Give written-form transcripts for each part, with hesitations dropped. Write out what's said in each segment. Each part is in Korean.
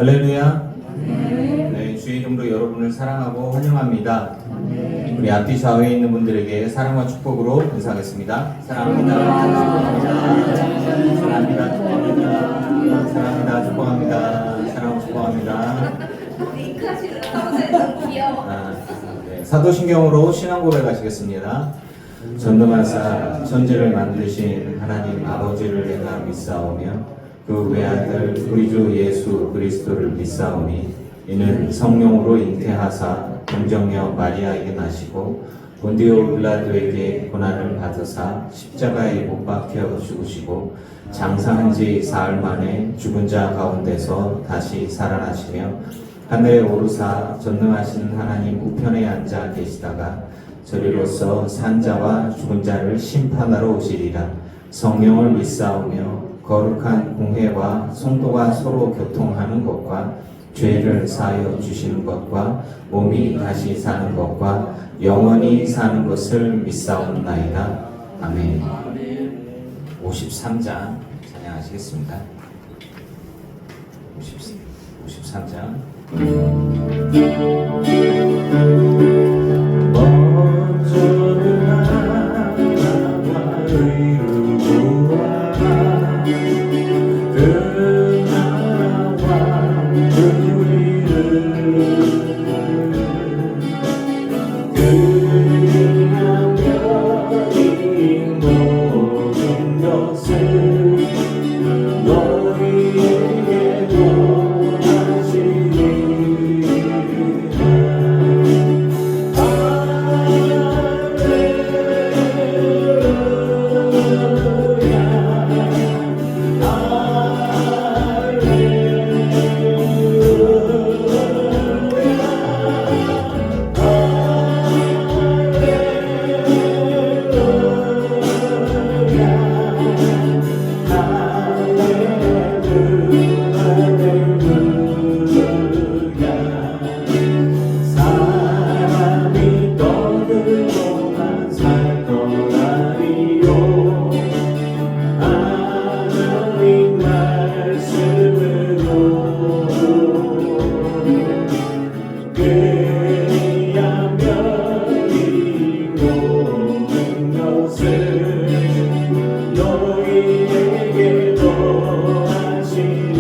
할렐루야. 네, 주의 이름으로 여러분을 사랑하고 환영합니다. 우리 앞뒤 좌우에 있는 분들에게 사랑과 축복으로 인사하겠습니다. 사랑합니다. 사랑합니다. 축복합니다. 사랑합니다. 축복합니다. 사랑하고 축복합니다. 사도신경으로 신앙 고백하시겠습니다. 전능하사 천지를 만드신 하나님 아버지를 내가 믿사오며 그 외아들 우리 주 예수 그리스도를 믿사오니 이는 성령으로 잉태하사 동정녀 마리아에게 나시고 본디오 빌라도에게 고난을 받으사 십자가에 못 박혀 죽으시고 장사한 지 사흘 만에 죽은 자 가운데서 다시 살아나시며 하늘에 오르사 전능하신 하나님 우편에 앉아 계시다가 저리로서 산 자와 죽은 자를 심판하러 오시리라. 성령을 믿사오며 거룩한 공회와 성도가 서로 교통하는 것과 죄를 사하여 주시는 것과 몸이 다시 사는 것과 영원히 사는 것을 믿사옵나이다. 아멘. 53장 찬양하시겠습니다. 53장 먼저는 나와 의를 구하라. 그 나라와 그 의를 그리하며 이 모든 것을 너희에게 원하시리라.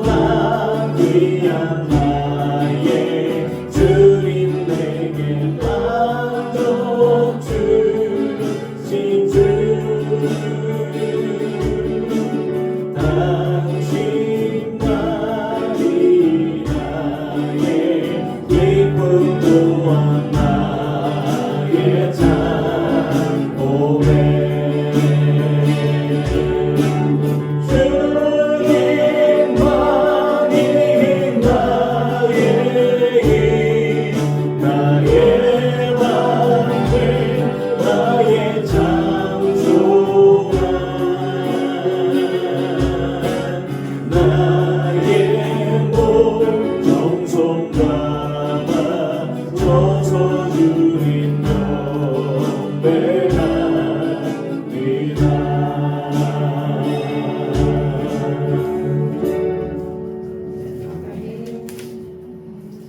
금보다 귀한 나의 주님 내게 만족 주신 주 당신만이 나의 기쁨 또한 나의 참 고백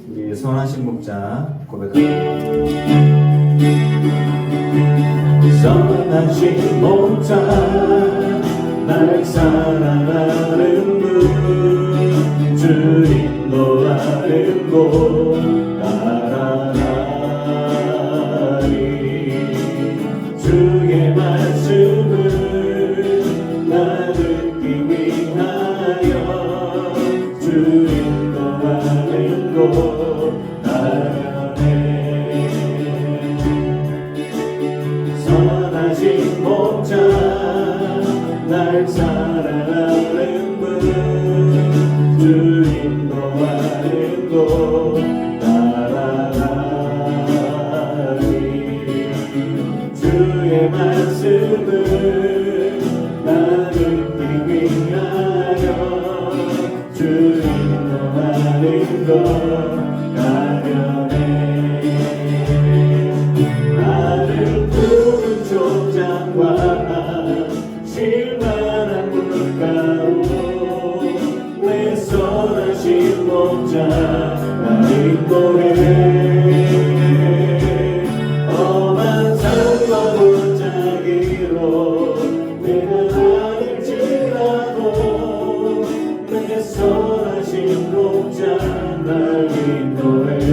우리 선하신 목자 고백합니다. 선하신 목자 날 사랑하는 분 주 인도하는 곳 따라가리 주의 말씀을 나 듣기 위하여 주 인도하는 곳 따라가네 선하신 목자 날 사랑하는 주 인도하는 곳 따라가리 주의 말씀을 나 듣기 위하여 주 인도하는 곳 가려네 나를 푸른 초장과 실만한 물가로 내 선하신 목자 나 인도해 험한 산과 골짜기로 내가 다닐지라도 내 선하신 목자 날 인도해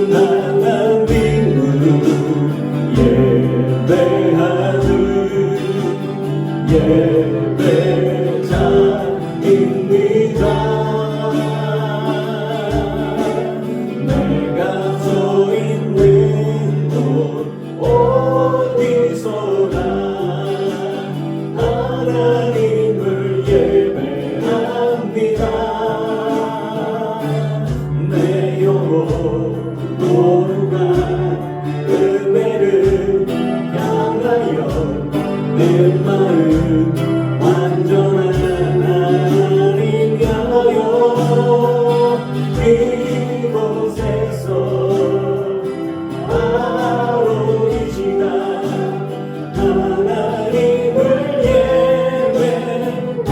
나는 빈문으로 예배하는 예배자입니다 내가 서 있는 곳 어디서나 하나님을 예배합니다 내 영혼 모두가 은혜를 향하여 내 마음 완전한 하나님 향하여 이곳에서 바로 이 시간 하나님을 예배합니다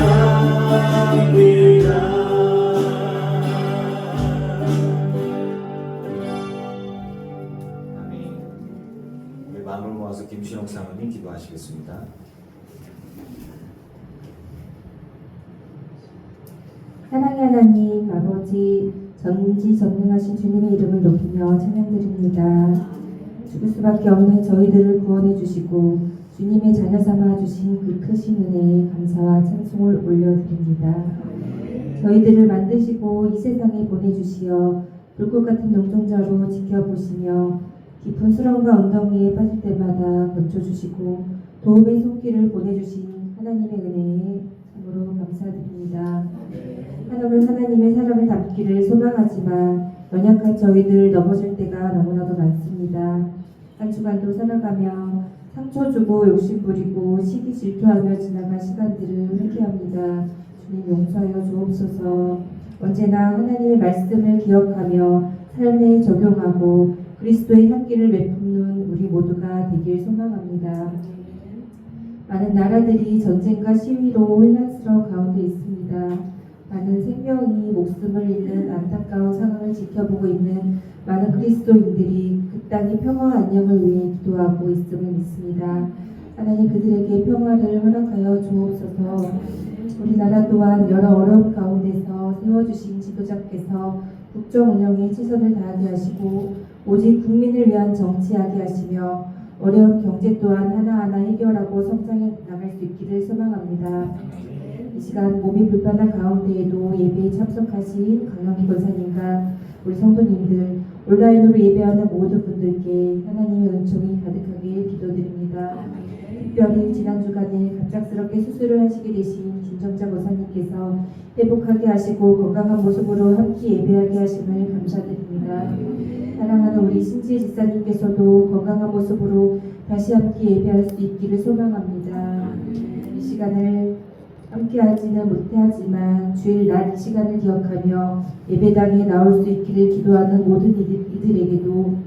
마음을 모아서 김신옥 사모님 기도하시겠습니다. 사랑의 하나님 아버지 전지전능하신 주님의 이름을 높이며 찬양드립니다. 죽을 수밖에 없는 저희들을 구원해 주시고 주님의 자녀 삼아 주신 그 크신 은혜에 감사와 찬송을 올려드립니다. 저희들을 만드시고 이 세상에 보내주시어 불꽃 같은 농종자로 지켜보시며 깊은 수렁과 엉덩이에 빠질 때마다 건져주시고 도움의 손길을 보내주신 하나님의 은혜에 참으로 감사드립니다. 한없는 하나님의 사랑을 담기를 소망하지만 연약한 저희들 넘어질 때가 너무나도 많습니다. 한 주간도 살아가며 상처 주고 욕심 부리고 시기 질투하며 지나간 시간들을 회개합니다. 주님 용서하여 주옵소서. 언제나 하나님의 말씀을 기억하며 삶에 적용하고 그리스도의 향기를 내뿜는 우리 모두가 되길 소망합니다. 많은 나라들이 전쟁과 시위로 혼란스러운 가운데 있습니다. 많은 생명이 목숨을 잃는 안타까운 상황을 지켜보고 있는 많은 그리스도인들이 그 땅의 평화와 안녕을 위해 기도하고 있음을 믿습니다. 하나님 그들에게 평화를 허락하여 주옵소서. 우리나라 또한 여러 어려움 가운데서 세워주신 지도자께서 국정 운영에 최선을 다하게 하시고 오직 국민을 위한 정치하게 하시며 어려운 경제 또한 하나하나 해결하고 성장해 나갈 수 있기를 소망합니다. 이 시간 몸이 불편한 가운데에도 예배에 참석하신 강영기 권사님과 우리 성도님들 온라인으로 예배하는 모든 분들께 하나님의 은총이 가득하길 기도드립니다. 특별히 지난 주간에 갑작스럽게 수술을 하시게 되신 김정자 권사님께서 회복하게 하시고 건강한 모습으로 함께 예배하게 하심을 감사드립니다. 사랑하는 우리 신지혜 집사님께서도 건강한 모습으로 다시 함께 예배할 수 있기를 소망합니다. 이 시간을 함께하지는 못하지만 주일 낮 시간을 기억하며 예배당에 나올 수 있기를 기도하는 모든 이들에게도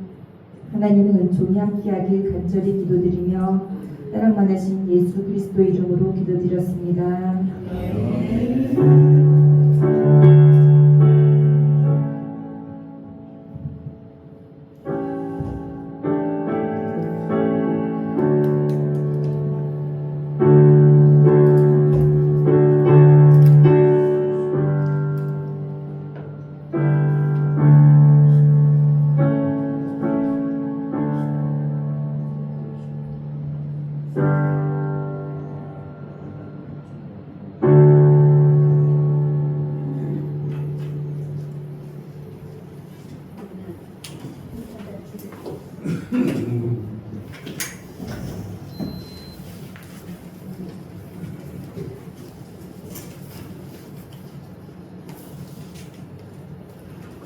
하나님의 은총이 함께하길 간절히 기도드리며 사랑 많으신 예수 그리스도 이름으로 기도드렸습니다.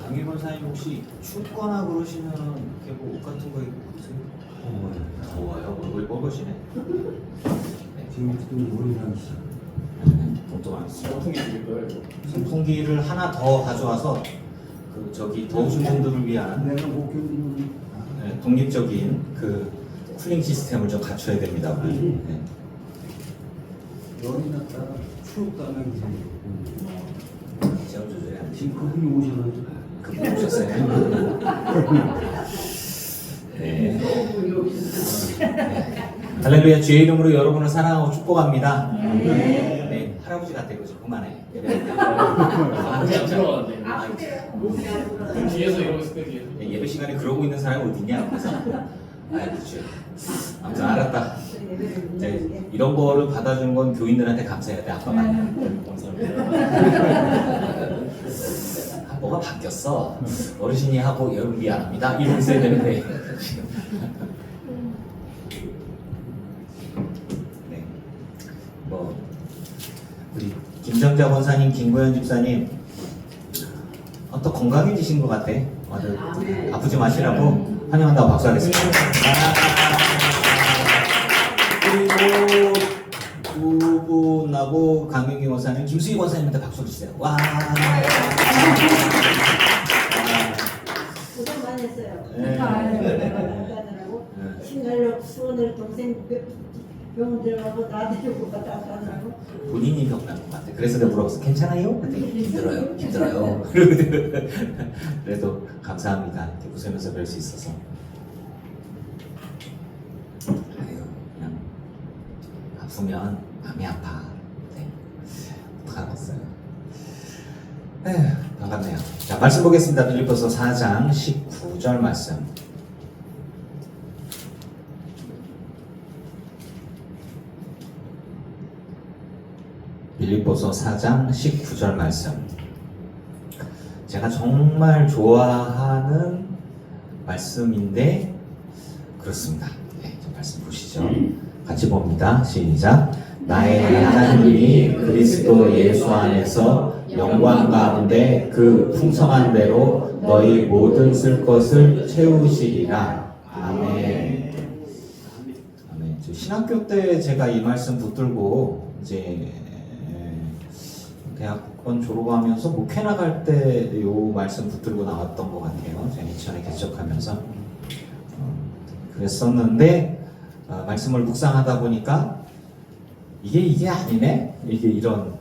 강희 권사님 혹시 춥거나 그러시면 이렇게 뭐 옷 같은 거 입고 그러세요? 더워요? 얼굴이 뻘거시네. 네. 지금 오래전 돈도 많이 쓰고 선풍기를 하나 더 가져와서 그 저기 더우신 분들을 위한 내가 못 견디는 네, 독립적인 그 쿨링 시스템을 좀 갖춰야 됩니다. 우리. 네. 열이 났다가 추웠다면 이제 제가 조절이 안 지금 되시고 그분이 오셔가지고 그분 오셨어요. 네. 할렐루야. 주의 이름으로 여러분을 사랑하고 축복합니다. 네. 할아버지 같아 그죠? 그만해. 안 들어가는데. 뒤에서 이러고 있을 때 뒤에서. 예배 시간에 그러고 있는 사람이 어딨냐? 그래서 그렇죠. 아무튼 알았다. 네, 이런 거를 받아주는 건 교인들한테 감사해야 돼. 아빠가 아니야. 감사합니다. 뭐가 바뀌었어. 어르신이 하고 여러분 미안합니다. 이러고 있어야 되는데. 네. 뭐 우리 김정자 권사님, 김고현 집사님 또 건강해지신 것 같아. 아프지 마시라고 환영한다고 박수하겠습니다. 그리고 두 분하고 강민기 권사님, 김수희 권사님한테 박수 주세요. 와. 고생 많이 했어요. 네. 하더라고. 신갈로 수원을 동생 병원 들어가고 나 데리고 갔다 하더라고. 본인이 병난 것 같아. 그래서 내가 물어봤어. 괜찮아요? 그랬더니 힘들어요. 힘들어요. 그래도 감사합니다. 이렇게 웃으면서 뵐 수 있어서. 아유, 그냥 아프면 마음이 아파. 네. 어떡하겠어요. 에휴, 반갑네요. 자, 말씀 보겠습니다. 빌립보서 4장 19절 말씀. 빌립보서 4장 19절 말씀. 제가 정말 좋아하는 말씀인데 그렇습니다. 네, 저 말씀 보시죠. 같이 봅니다. 시작. 나의 하나님이 그리스도 예수 안에서 영광 가운데 그 풍성한 대로 너희 모든 쓸 것을 채우시리라. 아멘. 아멘. 저 신학교 때 제가 이 말씀 붙들고 이제 대학원 졸업하면서 목회 나갈 때 이 말씀 붙들고 나왔던 것 같아요. 제가 2000에 개척하면서 그랬었는데 말씀을 묵상하다 보니까 이게 아니네. 이게 이런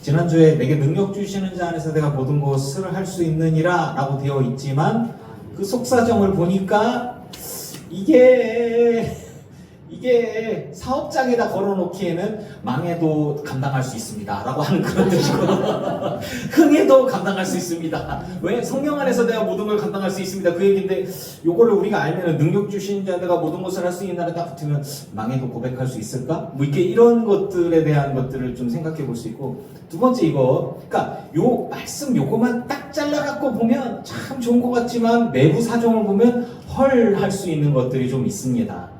지난주에 내게 능력 주시는 자 안에서 내가 모든 것을 할 수 있느니라 라고 되어 있지만 그 속사정을 보니까 이게 사업장에다 걸어놓기에는 망해도 감당할 수 있습니다 라고 하는 그런 뜻이고 흥해도 감당할 수 있습니다. 왜? 성령 안에서 내가 모든 걸 감당할 수 있습니다 그 얘기인데, 요거를 우리가 알면 능력 주신 자 내가 모든 것을 할 수 있는 날에 딱 붙으면 망해도 고백할 수 있을까? 뭐 이렇게 이런 것들에 대한 것들을 좀 생각해 볼 수 있고, 두 번째 이거, 그러니까 요 말씀 요거만 딱 잘라갖고 보면 참 좋은 것 같지만 내부 사정을 보면 헐 할 수 있는 것들이 좀 있습니다.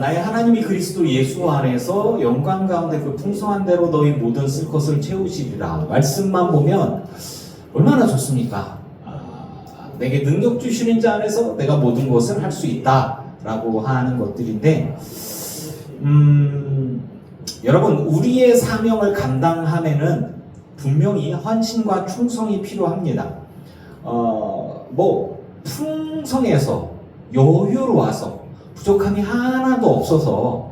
나의 하나님이 그리스도 예수 안에서 영광 가운데 그 풍성한 대로 너희 모든 쓸 것을 채우시리라. 말씀만 보면 얼마나 좋습니까? 내게 능력 주시는 자 안에서 내가 모든 것을 할 수 있다 라고 하는 것들인데, 여러분, 우리의 사명을 감당하면은 분명히 헌신과 충성이 필요합니다. 뭐 풍성해서 여유로워서 부족함이 하나도 없어서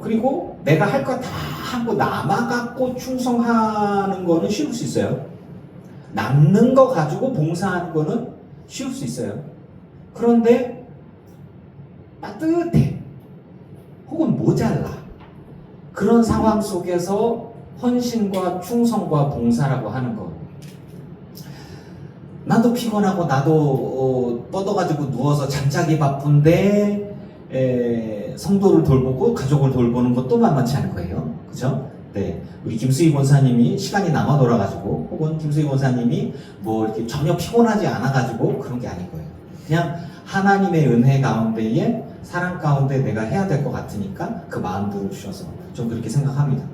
그리고 내가 할 거 다 하고 남아갖고 충성하는 거는 쉬울 수 있어요. 남는 거 가지고 봉사하는 거는 쉬울 수 있어요. 그런데 따뜻해 혹은 모자라 그런 상황 속에서 헌신과 충성과 봉사라고 하는 거, 나도 피곤하고 나도 뻗어가지고 누워서 잠자기 바쁜데 성도를 돌보고 가족을 돌보는 것도 만만치 않은 거예요. 그죠? 네, 우리 김수희 권사님이 시간이 남아 돌아가지고 혹은 김수희 권사님이 뭐 이렇게 전혀 피곤하지 않아가지고 그런 게 아닌 거예요. 그냥 하나님의 은혜 가운데에 사랑 가운데 내가 해야 될 것 같으니까 그 마음들을 주셔서 좀 그렇게 생각합니다.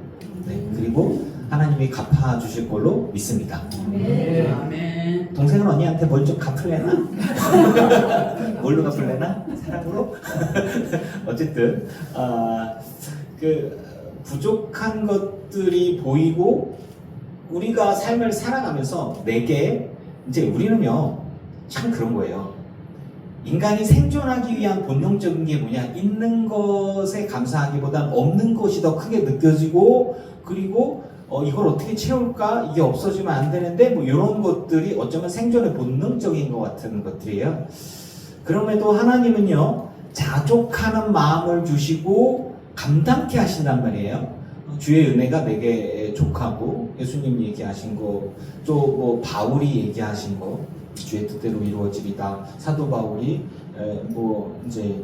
네, 그리고 하나님이 갚아주실 걸로 믿습니다. 아멘. 동생은 언니한테 뭘 좀 갚을래나? 뭘로 갚을래나? 사랑으로? 어쨌든 그 부족한 것들이 보이고 우리가 삶을 살아가면서 내게 이제 우리는요 참 그런 거예요. 인간이 생존하기 위한 본능적인 게 뭐냐? 있는 것에 감사하기보단 없는 것이 더 크게 느껴지고, 그리고 이걸 어떻게 채울까? 이게 없어지면 안 되는데 뭐 이런 것들이 어쩌면 생존의 본능적인 것 같은 것들이에요. 그럼에도 하나님은요 자족하는 마음을 주시고 감당케 하신단 말이에요. 주의 은혜가 내게 족하고, 예수님 얘기하신 거, 또 뭐 바울이 얘기하신 거, 주의 뜻대로 이루어지리다. 사도 바울이 뭐 이제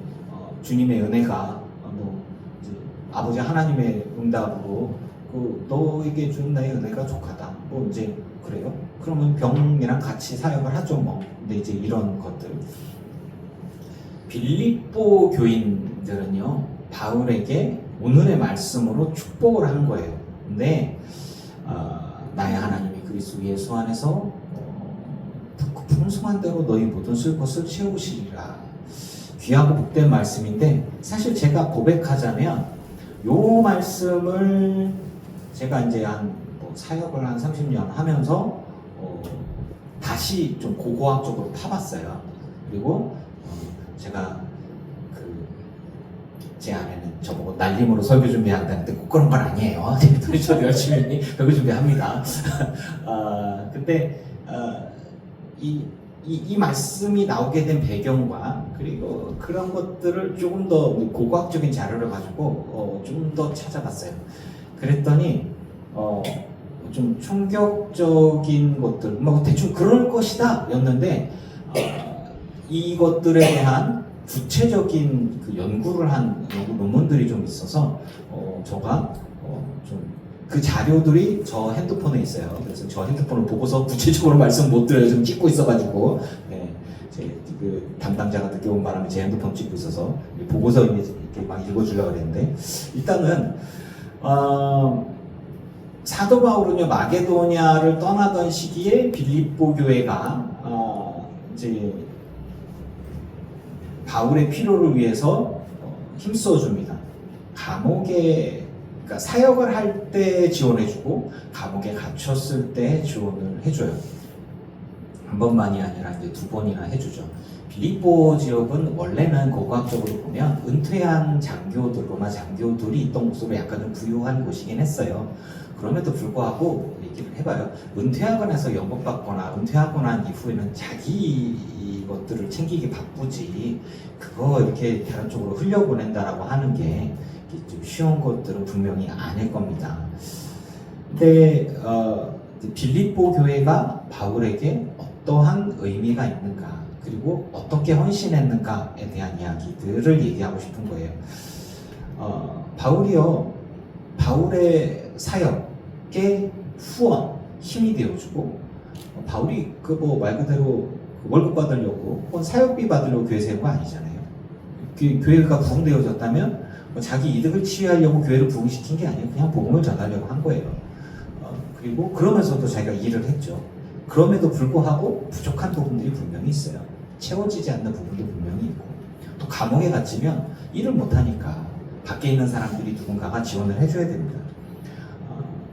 주님의 은혜가 뭐 이제 아버지 하나님의 응답으로 그 너에게 준 나의 은혜가 족하다. 뭐 이제 그래요. 그러면 병이랑 같이 사역을 하죠 뭐. 근데 이제 이런 것들. 빌립보 교인들은요 바울에게 오늘의 말씀으로 축복을 한 거예요. 근데 나의 하나님이 그리스도 예수 안에서 풍성한 대로 너희 모든 쓸 것을 채우시리라. 귀하고 복된 말씀인데, 사실 제가 고백하자면 요 말씀을 제가 이제 뭐 사역을 한 30년 하면서 다시 좀 고고학적으로 파봤어요. 그리고 제가 제 아내는 저보고 날림으로 설교 준비한다는데 꼭 그런 건 아니에요. 저도 열심히 설교 준비합니다. 근데 이 말씀이 나오게 된 배경과 그리고 그런 것들을 조금 더 고고학적인 자료를 가지고 좀 더 찾아봤어요. 그랬더니 좀 충격적인 것들, 뭐 대충 그럴 것이다 였는데 이것들에 대한 구체적인 그 연구를 한 연구 논문들이 좀 있어서 제가 좀 그 자료들이 저 핸드폰에 있어요. 그래서 저 핸드폰을 보고서 구체적으로 말씀 못 드려요. 좀 찍고 있어가지고 제 그 담당자가 늦게 온 바람에 제 핸드폰 찍고 있어서 보고서 이렇게 막 읽어주려고 그랬는데, 일단은 사도 바울은요 마게도냐를 떠나던 시기에 빌립보 교회가 이제 바울의 필요를 위해서 힘써줍니다. 감옥에, 그러니까 사역을 할 때 지원해주고 감옥에 갇혔을 때 지원을 해줘요. 한 번만이 아니라 이제 두 번이나 해주죠. 빌립보 지역은 원래는 고고학적으로 보면 은퇴한 장교들, 로마 장교들이 있던 곳으로 약간은 부유한 곳이긴 했어요. 그럼에도 불구하고 얘기를 해봐요. 은퇴하고 나서 연봉받거나 은퇴하고 난 이후에는 자기 것들을 챙기기 바쁘지 그거 이렇게 다른 쪽으로 흘려보낸다라고 하는 게 좀 쉬운 것들은 분명히 아닐 겁니다. 근데 빌립보 교회가 바울에게 어떠한 의미가 있는가 그리고 어떻게 헌신했는가에 대한 이야기들을 얘기하고 싶은 거예요. 바울의 사역에 후원, 힘이 되어주고 바울이 그 뭐 말 그대로 월급 받으려고 혹은 사역비 받으려고 교회 세운 거 아니잖아요. 교회가 부흥되어졌다면 자기 이득을 취하려고 교회를 부흥시킨 게 아니에요. 그냥 복음을 전하려고 한 거예요. 그리고 그러면서도 자기가 일을 했죠. 그럼에도 불구하고 부족한 부분들이 분명히 있어요. 채워지지 않는 부분도 분명히 있고 또 감옥에 갇히면 일을 못하니까 밖에 있는 사람들이 누군가가 지원을 해줘야 됩니다.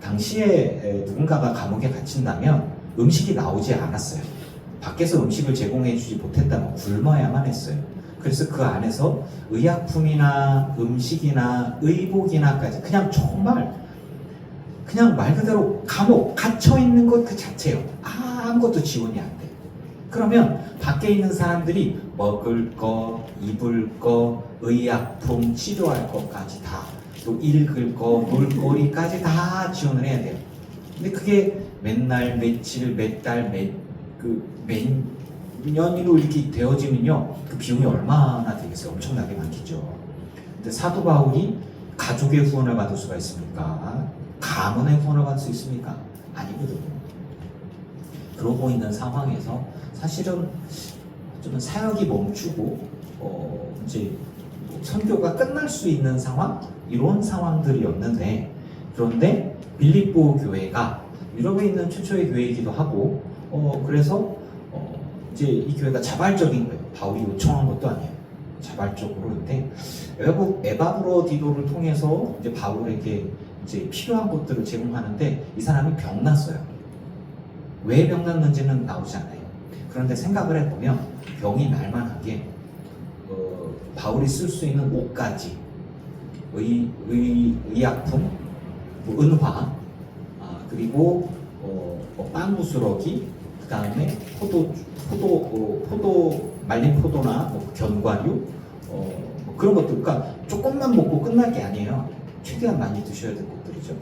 당시에 누군가가 감옥에 갇힌다면 음식이 나오지 않았어요. 밖에서 음식을 제공해주지 못했다면 굶어야만 했어요. 그래서 그 안에서 의약품이나 음식이나 의복이나까지 그냥 정말 그냥 말 그대로 감옥 갇혀있는 것 그 자체예요. 아무것도 지원이 안 돼. 그러면 밖에 있는 사람들이 먹을 거, 입을 거, 의약품, 치료할 것까지 다, 또 읽을 거, 놀거리까지 다 지원을 해야 돼요. 근데 그게 맨날, 며칠, 몇 달, 몇 년으로 이렇게 되어지면요, 그 비용이 얼마나 되겠어요? 엄청나게 많겠죠. 근데 사도 바울이 가족의 후원을 받을 수가 있습니까? 가문의 후원을 받을 수 있습니까? 아니거든요. 그러고 있는 상황에서 사실은 좀 사역이 멈추고 이제 선교가 끝날 수 있는 상황 이런 상황들이었는데 그런데 빌립보 교회가 유럽에 있는 최초의 교회이기도 하고 그래서 이제 이 교회가 자발적인 거예요. 바울이 요청한 것도 아니에요. 자발적으로인데 에바브로디도를 통해서 이제 바울에게 이제 필요한 것들을 제공하는데 이 사람이 병났어요. 왜 병났는지는 나오지 않아요. 그런데 생각을 해보면 병이 날만한 게 바울이 쓸 수 있는 옷가지, 의약품, 뭐 은화, 그리고 빵 부스러기, 그 다음에 말린 포도나 뭐 견과류, 뭐 그런 것들, 그러니까 조금만 먹고 끝날 게 아니에요. 최대한 많이 드셔야 될 것들이죠.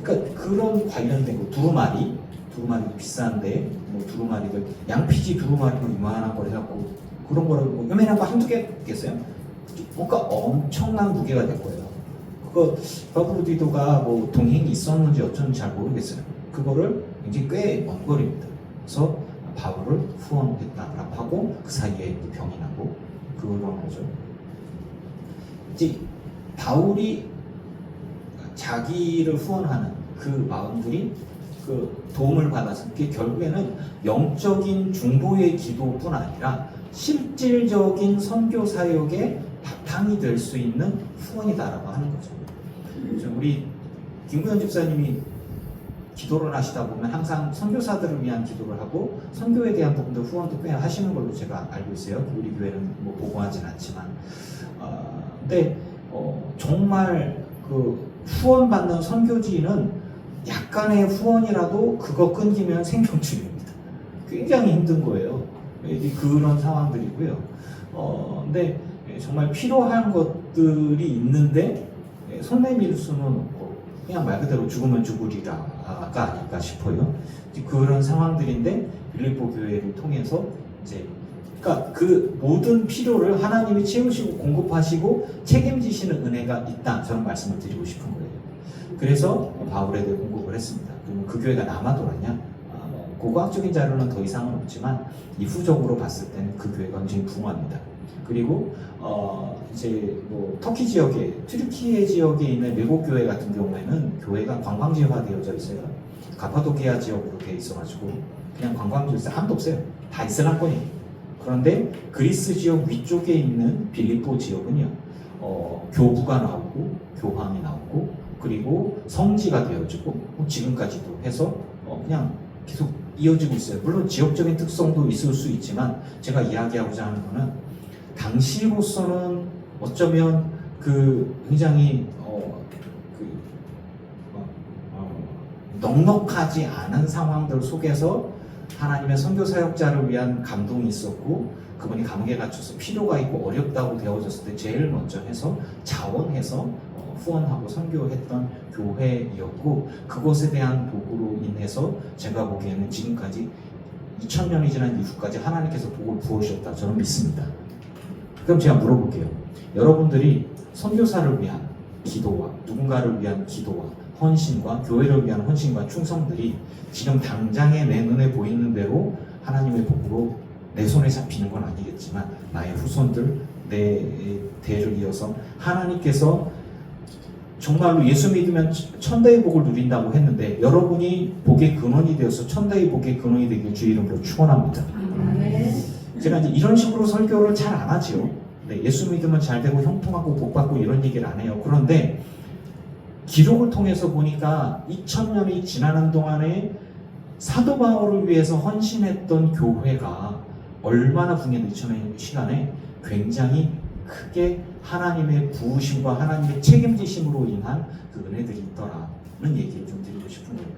그러니까 그런 관련된 거, 두루마리도 비싼데, 뭐 두루마리들, 양피지 두루마리도 이만한 걸 해갖고, 그런 거를 뭐 요만한 거 한두 개 있겠어요? 뭔가 엄청난 무게가 될 거예요. 그거, 바브로디도가 뭐 동행이 있었는지 어쩐지 잘 모르겠어요. 그거를 이제 꽤 먼 거리입니다. 그래서 바울을 후원했다라고 하고, 그 사이에 병이 나고, 그런 거죠. 이제 바울이 자기를 후원하는 그 마음들이 그 도움을 받아서 그게 결국에는 영적인 중보의 기도뿐 아니라 실질적인 선교 사역의 바탕이 될 수 있는 후원이다라고 하는 거죠. 우리 김구현 집사님이 기도를 하시다 보면 항상 선교사들을 위한 기도를 하고 선교에 대한 부분도 후원도 꽤 하시는 걸로 제가 알고 있어요. 우리 교회는 뭐 보고하진 않지만 근데 정말 그 후원받는 선교지는 약간의 후원이라도 그거 끊기면 생존중입니다. 굉장히 힘든 거예요. 그런 상황들이고요. 근데 정말 필요한 것들이 있는데 손 내밀 수는 없고 그냥 말 그대로 죽으면 죽으리라가 아닐까 싶어요. 그런 상황들인데 빌립보 교회를 통해서 이제 그러니까 그 모든 필요를 하나님이 채우시고 공급하시고 책임지시는 은혜가 있다. 저는 말씀을 드리고 싶은 거예요. 그래서 바울에 대해 공급을 했습니다. 그러면 그 교회가 남아돌았냐? 고고학적인 자료는 더 이상은 없지만 이후적으로 봤을 때는 그 교회가 굉장히 부흥합니다. 그리고 이제 뭐 터키 지역에 튀르키예 지역에 있는 외국 교회 같은 경우에는 교회가 관광지화 되어져 있어요. 가파도키아 지역으로 되어 있어가지고 그냥 관광지에서 아무도 없어요. 다 이슬람권이에요. 그런데 그리스 지역 위쪽에 있는 빌립보 지역은요, 교부가 나오고 교황이 나오고 그리고 성지가 되어지고 지금까지도 해서 그냥 계속 이어지고 있어요. 물론 지역적인 특성도 있을 수 있지만 제가 이야기하고자 하는 거는 당시로서는 어쩌면 굉장히 넉넉하지 않은 상황들 속에서 하나님의 선교 사역자를 위한 감동이 있었고 그분이 감옥에 갇혀서 필요가 있고 어렵다고 되어졌을 때 제일 먼저 해서 자원해서 후원하고 선교했던 교회였고 그것에 대한 복으로 인해서 제가 보기에는 지금까지 2000년이 지난 이후까지 하나님께서 복을 부어주셨다 저는 믿습니다. 그럼 제가 물어볼게요. 여러분들이 선교사를 위한 기도와 누군가를 위한 기도와 헌신과 교회를 위한 헌신과 충성들이 지금 당장에 내 눈에 보이는 대로 하나님의 복으로 내 손에 잡히는 건 아니겠지만 나의 후손들, 내 대를 이어서 하나님께서 정말로 예수 믿으면 천대의 복을 누린다고 했는데 여러분이 복의 근원이 되어서 천대의 복의 근원이 되길 주의 이름으로 축원합니다. 제가 이제 이런 식으로 설교를 잘 안 하지요. 네, 예수 믿으면 잘 되고 형통하고 복받고 이런 얘기를 안 해요. 그런데 기록을 통해서 보니까 2000년이 지나는 동안에 사도 바울을 위해서 헌신했던 교회가 얼마나 붕괴된 2000년 시간에 굉장히 크게 하나님의 부으심과 하나님의 책임지심으로 인한 그 은혜들이 있더라는 얘기를 좀 드리고 싶은 거예요.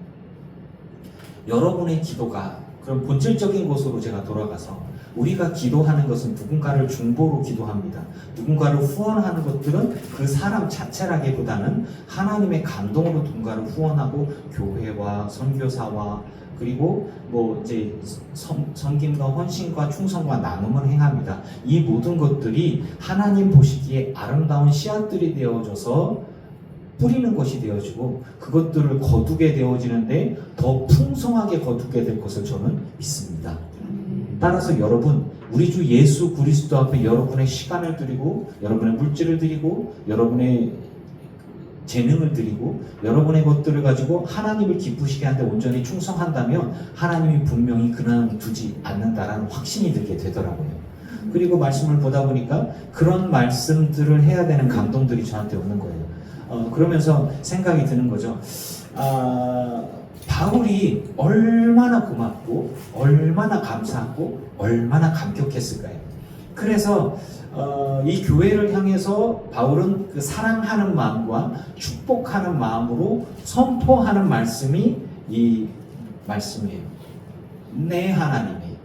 여러분의 기도가 그럼 본질적인 것으로 제가 돌아가서 우리가 기도하는 것은 누군가를 중보로 기도합니다. 누군가를 후원하는 것들은 그 사람 자체라기보다는 하나님의 감동으로 누군가를 후원하고 교회와 선교사와 그리고 이제 섬김과 헌신과 충성과 나눔을 행합니다. 이 모든 것들이 하나님 보시기에 아름다운 씨앗들이 되어져서 뿌리는 것이 되어지고 그것들을 거두게 되어지는데 더 풍성하게 거두게 될 것을 저는 믿습니다. 따라서 여러분 우리 주 예수 그리스도 앞에 여러분의 시간을 드리고 여러분의 물질을 드리고 여러분의 재능을 드리고 여러분의 것들을 가지고 하나님을 기쁘시게 하는데 온전히 충성한다면 하나님이 분명히 그냥 두지 않는다라는 확신이 들게 되더라고요. 그리고 말씀을 보다 보니까 그런 말씀들을 해야 되는 감동들이 저한테 오는 거예요. 그러면서 생각이 드는 거죠. 바울이 얼마나 고맙고 얼마나 감사하고 얼마나 감격했을까요? 그래서 이 교회를 향해서 바울은 그 사랑하는 마음과 축복하는 마음으로 선포하는 말씀이 이 말씀이에요. 내 하나님이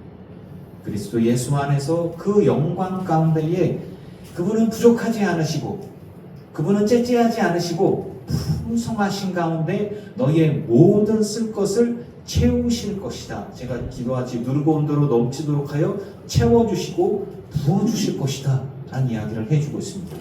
그리스도 예수 안에서 그 영광 가운데에 그분은 부족하지 않으시고 그분은 째째하지 않으시고 풍성하신 가운데 너희의 모든 쓸 것을 채우실 것이다. 제가 기도하지 누르고 온도로 넘치도록 하여 채워주시고 부어주실 것이다 라는 이야기를 해주고 있습니다.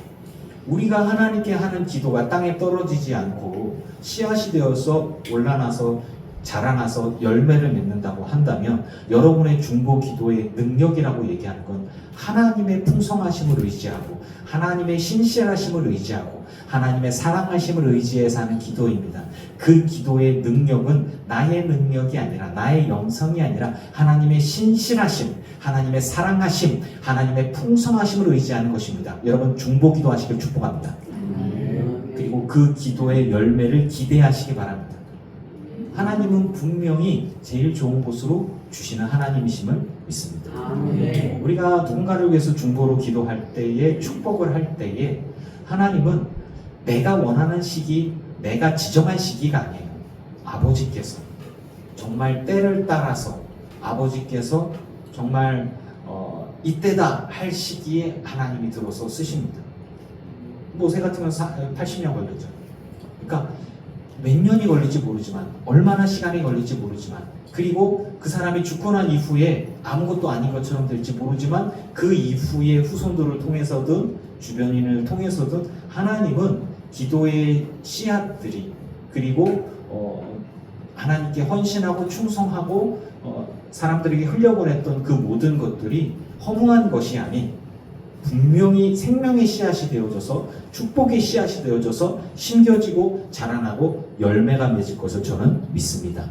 우리가 하나님께 하는 기도가 땅에 떨어지지 않고 씨앗이 되어서 올라나서 자라나서 열매를 맺는다고 한다면 여러분의 중보 기도의 능력이라고 얘기하는 건 하나님의 풍성하심을 의지하고 하나님의 신실하심을 의지하고 하나님의 사랑하심을 의지해서 하는 기도입니다. 그 기도의 능력은 나의 능력이 아니라 나의 영성이 아니라 하나님의 신실하심, 하나님의 사랑하심, 하나님의 풍성하심을 의지하는 것입니다. 여러분 중보 기도하시길 축복합니다. 그리고 그 기도의 열매를 기대하시기 바랍니다. 하나님은 분명히 제일 좋은 곳으로 주시는 하나님이심을 믿습니다. 우리가 누군가를 위해서 중보로 기도할 때에 축복을 할 때에 하나님은 내가 원하는 시기, 내가 지정한 시기가 아니에요. 아버지께서 정말 때를 따라서 아버지께서 정말 이때다 할 시기에 하나님이 들어서 쓰십니다. 모세 같은 건 80년 걸렸죠. 그러니까 몇 년이 걸릴지 모르지만 얼마나 시간이 걸릴지 모르지만 그리고 그 사람이 죽고 난 이후에 아무것도 아닌 것처럼 될지 모르지만 그 이후에 후손들을 통해서든 주변인을 통해서든 하나님은 기도의 씨앗들이 그리고 하나님께 헌신하고 충성하고 사람들에게 흘려보냈던 그 모든 것들이 허무한 것이 아닌 분명히 생명의 씨앗이 되어져서 축복의 씨앗이 되어져서 심겨지고 자라나고 열매가 맺을 것을 저는 믿습니다.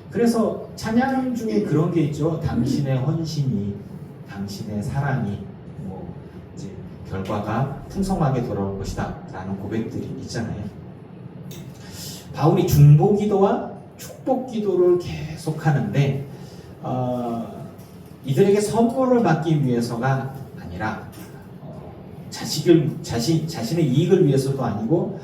그래서 찬양 중에 그런 게 있죠. 당신의 헌신이, 당신의 사랑이 이제 결과가 풍성하게 돌아올 것이다 라는 고백들이 있잖아요. 바울이 중보기도와 축복 기도를 계속 하는데 이들에게 선물을 받기 위해서가 아니라 자신의 이익을 위해서도 아니고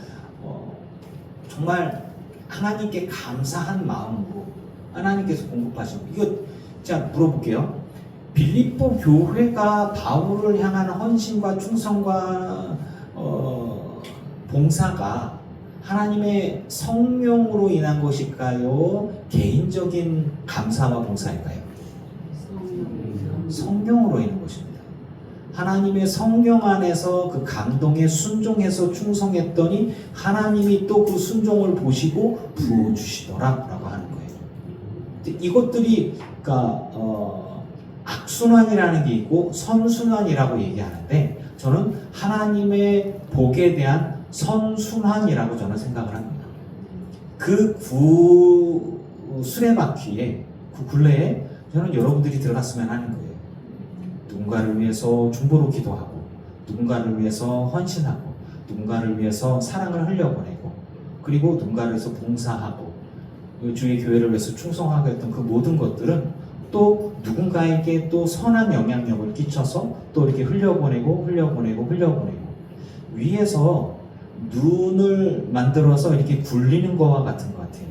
정말 하나님께 감사한 마음으로 하나님께서 공급하시고 이거 자 물어볼게요. 빌립보 교회가 바울을 향한 헌신과 충성과 봉사가 하나님의 성령으로 인한 것일까요? 개인적인 감사와 봉사일까요? 성령으로 인한 것입니다. 하나님의 성령 안에서 그 감동에 순종해서 충성했더니 하나님이 또 그 순종을 보시고 부어주시더라라고 하는 거예요. 이것들이 그러니까 악순환이라는 게 있고 선순환이라고 얘기하는데 저는 하나님의 복에 대한 선순환이라고 저는 생각을 합니다. 그 수레바퀴에 그 굴레에 저는 여러분들이 들어갔으면 하는 거예요. 누군가를 위해서 중보로 기도하고 누군가를 위해서 헌신하고 누군가를 위해서 사랑을 흘려보내고 그리고 누군가를 위해서 봉사하고 주의 교회를 위해서 충성하고 했던 그 모든 것들은 또 누군가에게 또 선한 영향력을 끼쳐서 또 이렇게 흘려보내고 위에서 눈을 만들어서 이렇게 굴리는 거와 같은 것 같아요.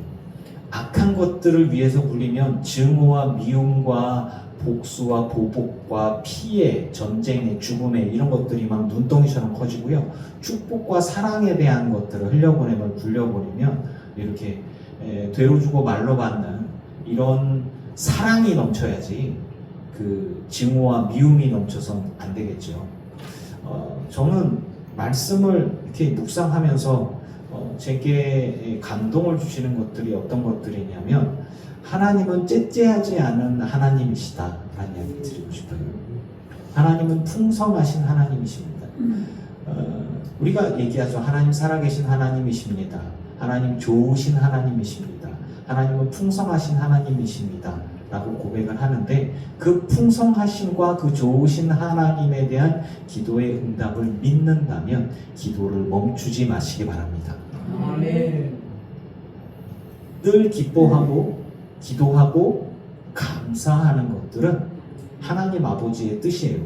악한 것들을 위해서 굴리면 증오와 미움과 복수와 보복과 피해, 전쟁의 죽음의 이런 것들이 막 눈덩이처럼 커지고요. 축복과 사랑에 대한 것들을 흘려보내면 굴려보내면 이렇게 되로 주고 말로 받는 이런 사랑이 넘쳐야지 그 증오와 미움이 넘쳐선 안 되겠죠. 저는 말씀을 이렇게 묵상하면서 제게 감동을 주시는 것들이 어떤 것들이냐면 하나님은 째째하지 않은 하나님이시다 라는 이야기를 드리고 싶어요. 하나님은 풍성하신 하나님이십니다. 우리가 얘기하죠. 하나님 살아계신 하나님이십니다. 하나님 좋으신 하나님이십니다. 하나님은 풍성하신 하나님이십니다 라고 고백을 하는데 그 풍성하심과 그 좋으신 하나님에 대한 기도의 응답을 믿는다면 기도를 멈추지 마시기 바랍니다. 아멘. 늘 기뻐하고 기도하고 감사하는 것들은 하나님 아버지의 뜻이에요.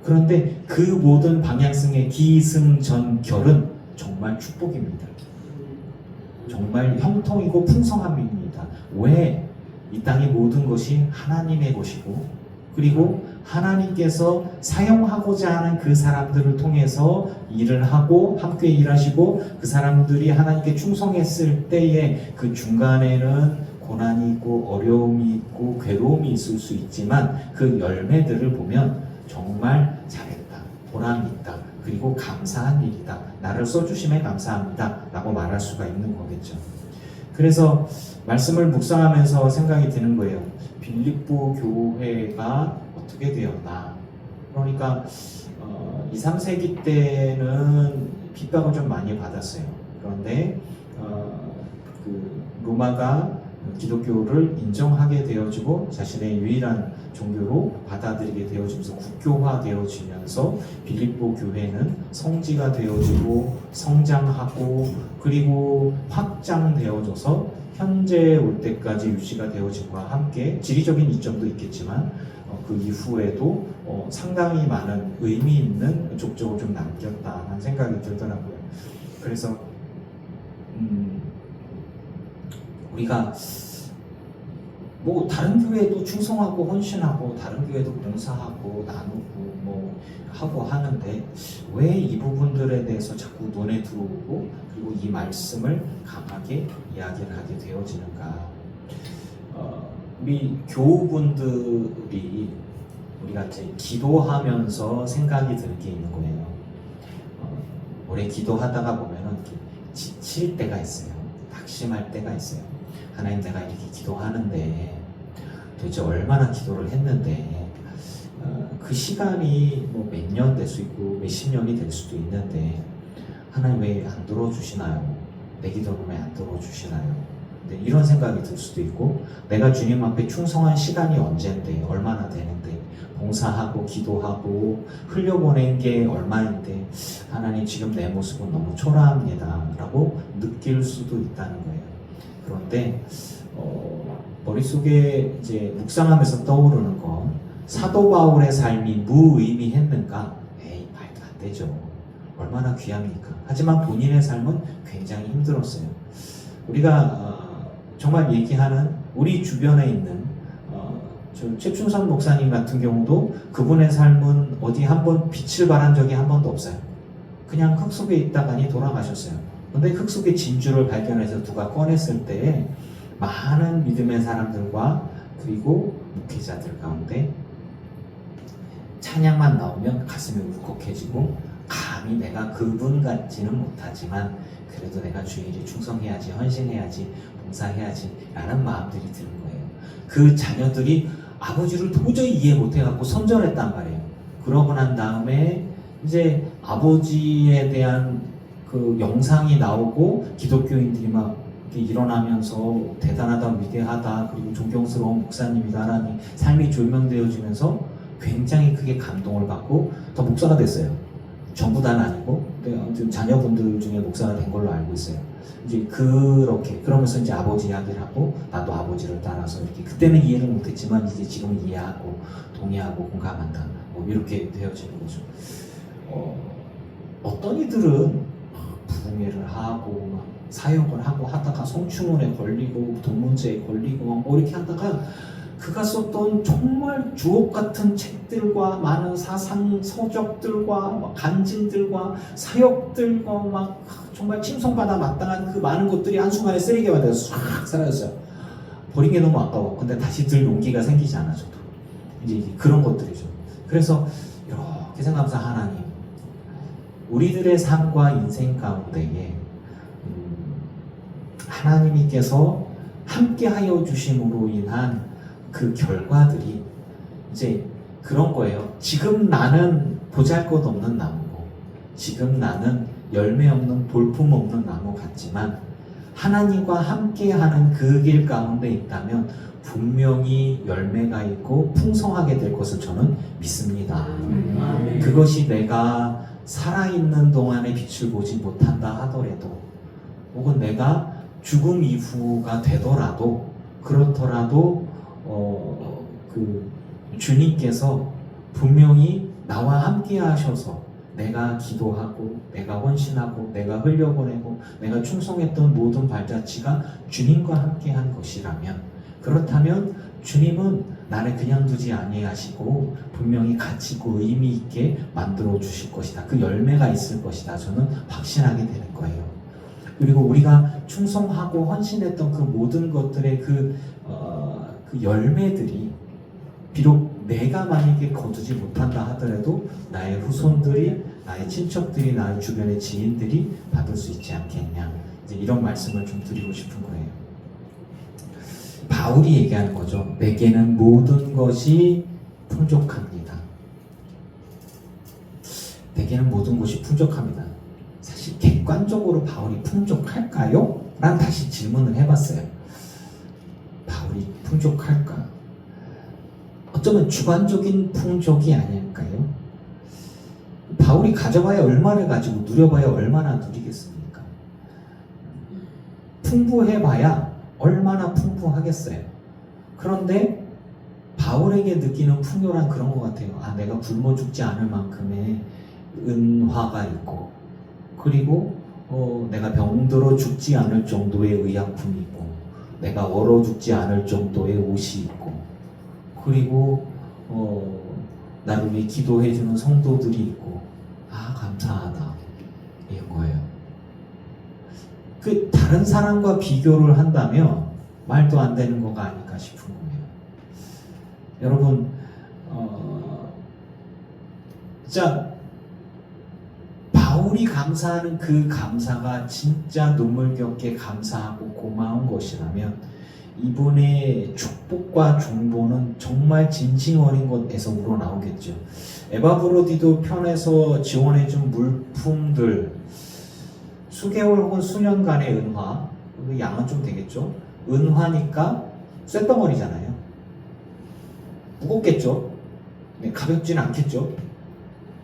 그런데 그 모든 방향성의 기승전결은 정말 축복입니다. 정말 형통이고 풍성함입니다. 왜? 이 땅의 모든 것이 하나님의 것이고 그리고 하나님께서 사용하고자 하는 그 사람들을 통해서 일을 하고 함께 일하시고 그 사람들이 하나님께 충성했을 때에 그 중간에는 고난이 있고 어려움이 있고 괴로움이 있을 수 있지만 그 열매들을 보면 정말 잘했다, 보람이 있다, 그리고 감사한 일이다, 나를 써주심에 감사합니다 라고 말할 수가 있는 거겠죠. 그래서 말씀을 묵상하면서 생각이 드는 거예요. 빌립보 교회가 어떻게 되었나. 그러니까 2, 3세기 때는 핍박을 좀 많이 받았어요. 그런데 그 로마가 기독교를 인정하게 되어지고 자신의 유일한 종교로 받아들이게 되어지면서 국교화 되어지면서 빌립보 교회는 성지가 되어지고 성장하고 그리고 확장되어져서 현재 올 때까지 유지가 되어짐과 함께 지리적인 이점도 있겠지만 그 이후에도 상당히 많은 의미 있는 족적을 좀 남겼다는 생각이 들더라고요. 그래서 우리가 뭐 다른 교회도 충성하고 헌신하고 다른 교회도 봉사하고 나누고 뭐 하고 하는데 왜 이 부분들에 대해서 자꾸 눈에 들어오고 그리고 이 말씀을 강하게 이야기를 하게 되어지는가. 우리 교우분들이 우리가 이제 기도하면서 생각이 드는 게 있는 거예요. 오래 기도하다가 보면은 지칠 때가 있어요. 낙심할 때가 있어요. 하나님, 내가 이렇게 기도하는데 도대체 얼마나 기도를 했는데 그 시간이 뭐 몇 년 될 수 있고 몇십 년이 될 수도 있는데 하나님 왜 안 들어주시나요? 내 기도는 왜 안 들어주시나요? 이런 생각이 들 수도 있고 내가 주님 앞에 충성한 시간이 언젠데 얼마나 되는데 봉사하고 기도하고 흘려보낸 게 얼마인데 하나님 지금 내 모습은 너무 초라합니다 라고 느낄 수도 있다는 거예요. 그런데 머릿속에 이제 묵상하면서 떠오르는 건 사도 바울의 삶이 무의미했는가? 에이, 말도 안 되죠. 얼마나 귀합니까? 하지만 본인의 삶은 굉장히 힘들었어요. 우리가 정말 얘기하는 우리 주변에 있는 최충선 목사님 같은 경우도 그분의 삶은 어디 한번 빛을 발한 적이 한 번도 없어요. 그냥 흙 속에 있다가니 돌아가셨어요. 근데 흙 속에 진주를 발견해서 누가 꺼냈을 때 많은 믿음의 사람들과 그리고 목회자들 가운데 찬양만 나오면 가슴이 울컥해지고 감히 내가 그분 같지는 못하지만 그래도 내가 주일에 충성해야지, 헌신해야지, 봉사해야지 라는 마음들이 드는 거예요. 그 자녀들이 아버지를 도저히 이해 못해갖고 손절했단 말이에요. 그러고 난 다음에 이제 아버지에 대한 그 영상이 나오고 기독교인들이 막 이렇게 일어나면서 대단하다, 위대하다, 그리고 존경스러운 목사님이다라는 삶이 조명되어지면서 굉장히 크게 감동을 받고 더 목사가 됐어요. 전부 다는 아니고, 근데 아무튼 자녀분들 중에 목사가 된 걸로 알고 있어요. 이제 그렇게 그러면서 이제 아버지 이야기를 하고 나도 아버지를 따라서 이렇게 그때는 이해를 못했지만 이제 지금은 이해하고 동의하고 공감한다. 뭐 이렇게 되어지는 거죠. 어떤 이들은 부흥회를 하고 막 사역을 하고 하다가 성추문에 걸리고 돈 문제에 걸리고 뭐 이렇게 하다가 그가 썼던 정말 주옥 같은 책들과 많은 사상 서적들과 막 간증들과 사역들과 막 정말 칭송받아 마땅한 그 많은 것들이 한순간에 쓰레기가 돼서 싹 사라졌어요. 버린 게 너무 아까워. 근데 다시 들 용기가 생기지 않아 저도. 이제 그런 것들이죠. 그래서 이렇게 생각하면서 하나님, 우리들의 삶과 인생 가운데에 하나님께서 함께하여 주심으로 인한 그 결과들이 이제 그런 거예요. 지금 나는 보잘것없는 나무고 지금 나는 열매 없는 볼품 없는 나무 같지만 하나님과 함께하는 그 길 가운데 있다면 분명히 열매가 있고 풍성하게 될 것을 저는 믿습니다. 그것이 내가 살아있는 동안에 빛을 보지 못한다 하더라도 혹은 내가 죽음 이후가 되더라도 그렇더라도 그 주님께서 분명히 나와 함께 하셔서 내가 기도하고 내가 헌신하고 내가 흘려보내고 내가 충성했던 모든 발자취가 주님과 함께 한 것이라면 그렇다면 주님은 나를 그냥 두지 아니하시고 분명히 가치 있고 의미 있게 만들어 주실 것이다. 그 열매가 있을 것이다. 저는 확신하게 되는 거예요. 그리고 우리가 충성하고 헌신했던 그 모든 것들의 그 열매들이 비록 내가 만약에 거두지 못한다 하더라도 나의 후손들이, 나의 친척들이, 나의 주변의 지인들이 받을 수 있지 않겠냐. 이제 이런 말씀을 좀 드리고 싶은 거예요. 바울이 얘기하는 거죠. 내게는 모든 것이 풍족합니다. 내게는 모든 것이 풍족합니다. 사실 객관적으로 바울이 풍족할까요? 난 다시 질문을 해봤어요. 바울이 풍족할까? 어쩌면 주관적인 풍족이 아닐까요? 바울이 가져봐야 얼마나 가지고 누려봐야 얼마나 누리겠습니까? 풍부해봐야 얼마나 풍부하겠어요. 그런데 바울에게 느끼는 풍요란 그런 것 같아요. 아, 내가 굶어 죽지 않을 만큼의 은화가 있고 그리고 내가 병들어 죽지 않을 정도의 의약품이 있고 내가 얼어 죽지 않을 정도의 옷이 있고 그리고 나를 위해 기도해주는 성도들이 있고 아 감사하다 이런 거예요. 그 다른 사람과 비교를 한다면 말도 안 되는 거가 아닐까 싶은 거예요. 여러분 진짜 바울이 감사하는 그 감사가 진짜 눈물겹게 감사하고 고마운 것이라면 이분의 축복과 중보는 정말 진심 어린 곳에서 우러나오겠죠. 에바브로디도 편에서 지원해준 물품들 수개월 혹은 수년간의 은화, 양은 좀 되겠죠. 은화니까 쇳덩어리잖아요. 무겁겠죠. 네, 가볍지는 않겠죠.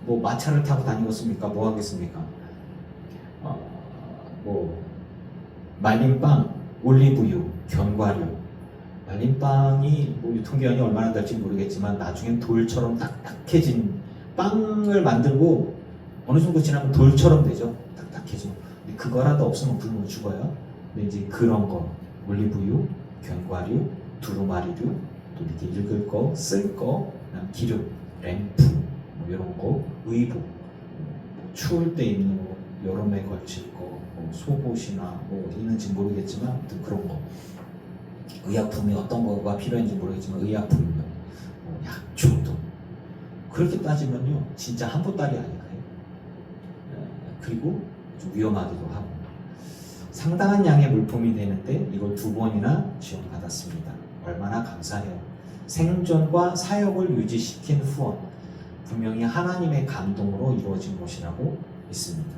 뭐 마차를 타고 다니겠습니까? 뭐 하겠습니까? 뭐 말린 빵, 올리브유, 견과류 알림빵이 뭐 유통기한이 얼마나 될지 모르겠지만 나중엔 돌처럼 딱딱해진 빵을 만들고 어느 정도 지나면 돌처럼 되죠. 딱딱해지고. 근데 그거라도 없으면 굶어 죽어요. 근데 이제 그런 거 올리브유, 견과류, 두루마리류, 또 이렇게 읽을 거, 쓸 거, 그다음 기름, 램프 뭐 이런 거, 의복, 뭐 추울 때 입는 거, 여름에 걸칠 거, 뭐 속옷이나 뭐 있는지 모르겠지만 아무튼 그런 거. 의약품이 어떤 거가 필요한지 모르겠지만 의약품, 뭐 약초 등. 그렇게 따지면요 진짜 한 보따리 아닐까요? 그리고 좀 위험하기도 하고 상당한 양의 물품이 되는데 이걸 2번이나 지원받았습니다. 얼마나 감사해요. 생존과 사역을 유지시킨 후원, 분명히 하나님의 감동으로 이루어진 것이라고 믿습니다.